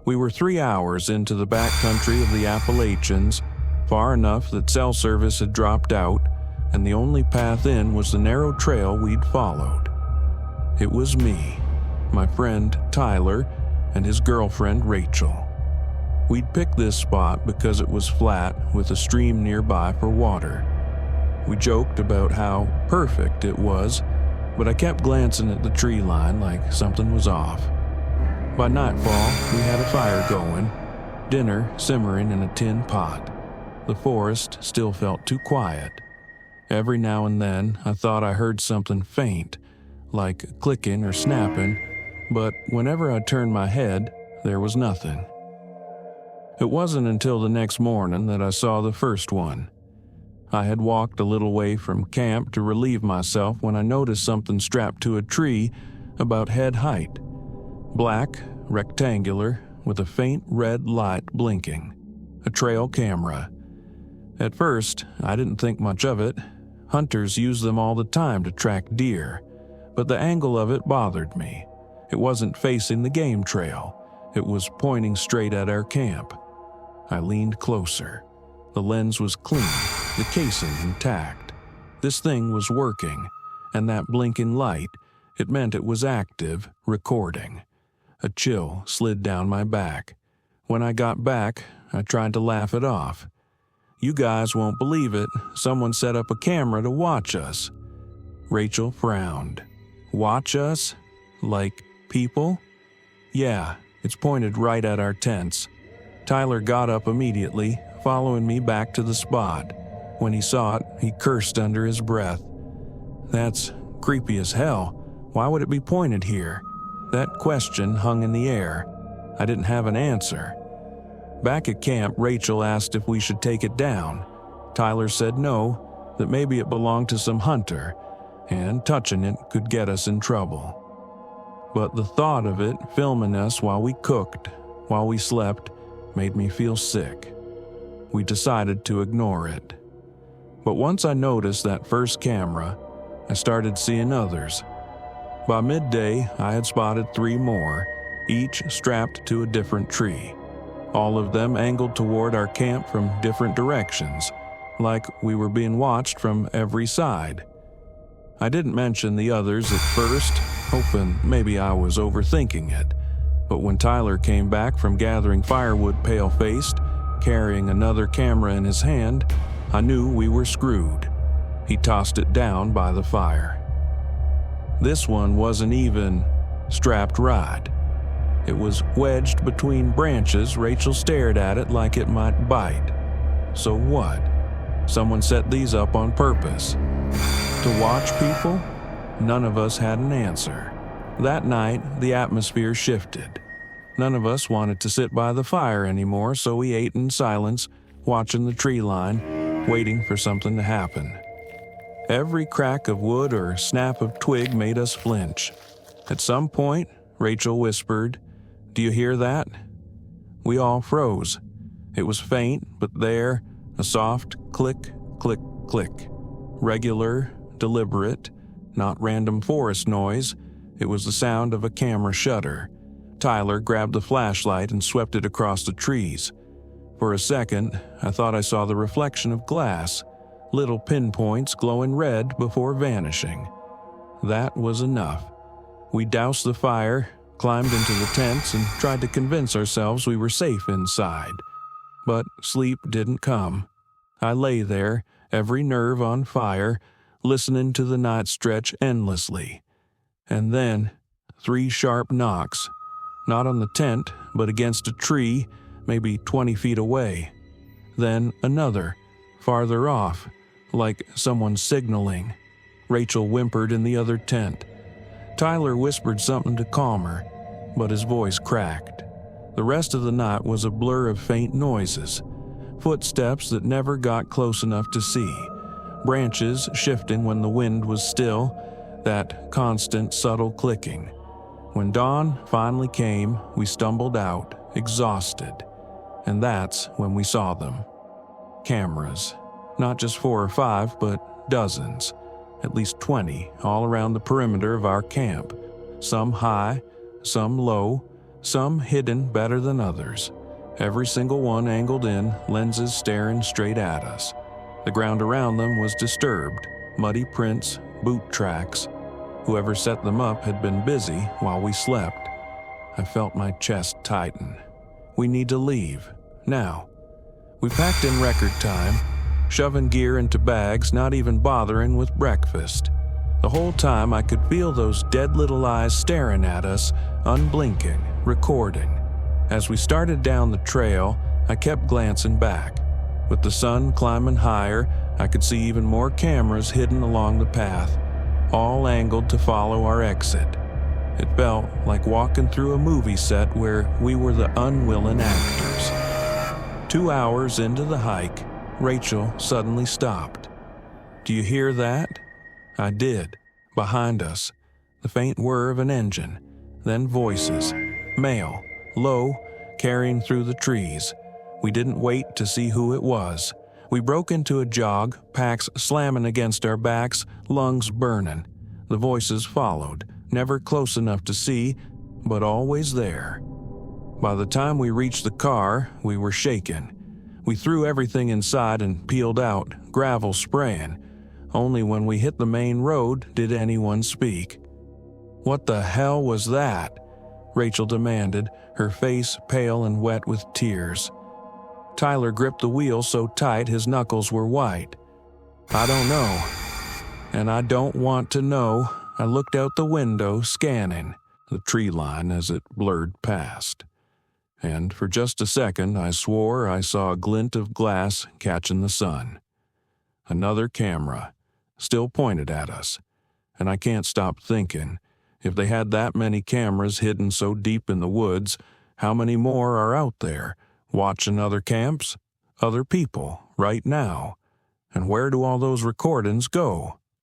We were 3 hours into the backcountry of the Appalachians, far enough that cell service had dropped out, and the only path in was the narrow trail we'd followed. It was me, my friend Tyler, and his girlfriend Rachel. We'd picked this spot because it was flat with a stream nearby for water. We joked about how perfect it was, but I kept glancing at the tree line like something was off. By nightfall, we had a fire going, dinner simmering in a tin pot. The forest still felt too quiet. Every now and then, I thought I heard something faint, like clicking or snapping, but whenever I turned my head, there was nothing. It wasn't until the next morning that I saw the first one. I had walked a little way from camp to relieve myself when I noticed something strapped to a tree about head height. Black, rectangular, with a faint red light blinking. A trail camera. At first, I didn't think much of it. Hunters use them all the time to track deer, but the angle of it bothered me. It wasn't facing the game trail. It was pointing straight at our camp. I leaned closer. The lens was clean, the casing intact. This thing was working, and that blinking light, it meant it was active, recording. A chill slid down my back. When I got back, I tried to laugh it off. You guys won't believe it, someone set up a camera to watch us. Rachel frowned. Watch us? Like people? Yeah, it's pointed right at our tents. Tyler got up immediately, following me back to the spot. When he saw it, he cursed under his breath. That's creepy as hell. Why would it be pointed here? That question hung in the air. I didn't have an answer. Back at camp, Rachel asked if we should take it down. Tyler said no, that maybe it belonged to some hunter, and touching it could get us in trouble. But the thought of it filming us while we cooked, while we slept, made me feel sick. We decided to ignore it. But once I noticed that first camera, I started seeing others. By midday, I had spotted 3 more, each strapped to a different tree. All of them angled toward our camp from different directions, like we were being watched from every side. I didn't mention the others at first, hoping maybe I was overthinking it. But when Tyler came back from gathering firewood pale-faced, carrying another camera in his hand, I knew we were screwed. He tossed it down by the fire. This one wasn't even strapped right. It was wedged between branches. Rachel stared at it like it might bite. So what? Someone set these up on purpose. To watch people? None of us had an answer. That night, the atmosphere shifted. None of us wanted to sit by the fire anymore, so we ate in silence, watching the tree line, waiting for something to happen. Every crack of wood or snap of twig made us flinch. At some point, Rachel whispered, "Do you hear that?" We all froze. It was faint, but there, a soft click, click, click. Regular, deliberate, not random forest noise. It was the sound of a camera shutter. Tyler grabbed the flashlight and swept it across the trees. For a second, I thought I saw the reflection of glass, little pinpoints glowing red before vanishing. That was enough. We doused the fire, climbed into the tents, and tried to convince ourselves we were safe inside. But sleep didn't come. I lay there, every nerve on fire, listening to the night stretch endlessly. And then, 3 sharp knocks. Not on the tent, but against a tree, maybe 20 feet away. Then another, farther off, like someone signaling. Rachel whimpered in the other tent. Tyler whispered something to calm her, but his voice cracked. The rest of the night was a blur of faint noises. Footsteps that never got close enough to see. Branches shifting when the wind was still. That constant, subtle clicking. When dawn finally came, we stumbled out, exhausted. And that's when we saw them. Cameras. Not just 4 or 5, but dozens. At least 20 all around the perimeter of our camp. Some high, some low, some hidden better than others. Every single one angled in, lenses staring straight at us. The ground around them was disturbed, muddy prints, boot tracks. Whoever set them up had been busy while we slept. I felt my chest tighten. We need to leave, now. We packed in record time, shoving gear into bags, not even bothering with breakfast. The whole time I could feel those dead little eyes staring at us, unblinking, recording. As we started down the trail, I kept glancing back. With the sun climbing higher, I could see even more cameras hidden along the path, all angled to follow our exit. It felt like walking through a movie set where we were the unwilling actors. 2 hours into the hike, Rachel suddenly stopped. "Do you hear that?" I did. Behind us, the faint whir of an engine, then voices, male, low, carrying through the trees. We didn't wait to see who it was. We broke into a jog, packs slamming against our backs, lungs burning. The voices followed, never close enough to see, but always there. By the time we reached the car, we were shaken. We threw everything inside and peeled out, gravel spraying. Only when we hit the main road did anyone speak. "What the hell was that?" Rachel demanded, her face pale and wet with tears. Tyler gripped the wheel so tight his knuckles were white. "I don't know. And I don't want to know." I looked out the window, scanning the tree line as it blurred past. And for just a second, I swore I saw a glint of glass catching the sun. Another camera, still pointed at us. And I can't stop thinking, if they had that many cameras hidden so deep in the woods, how many more are out there, watching other camps, other people, right now? And where do all those recordings go?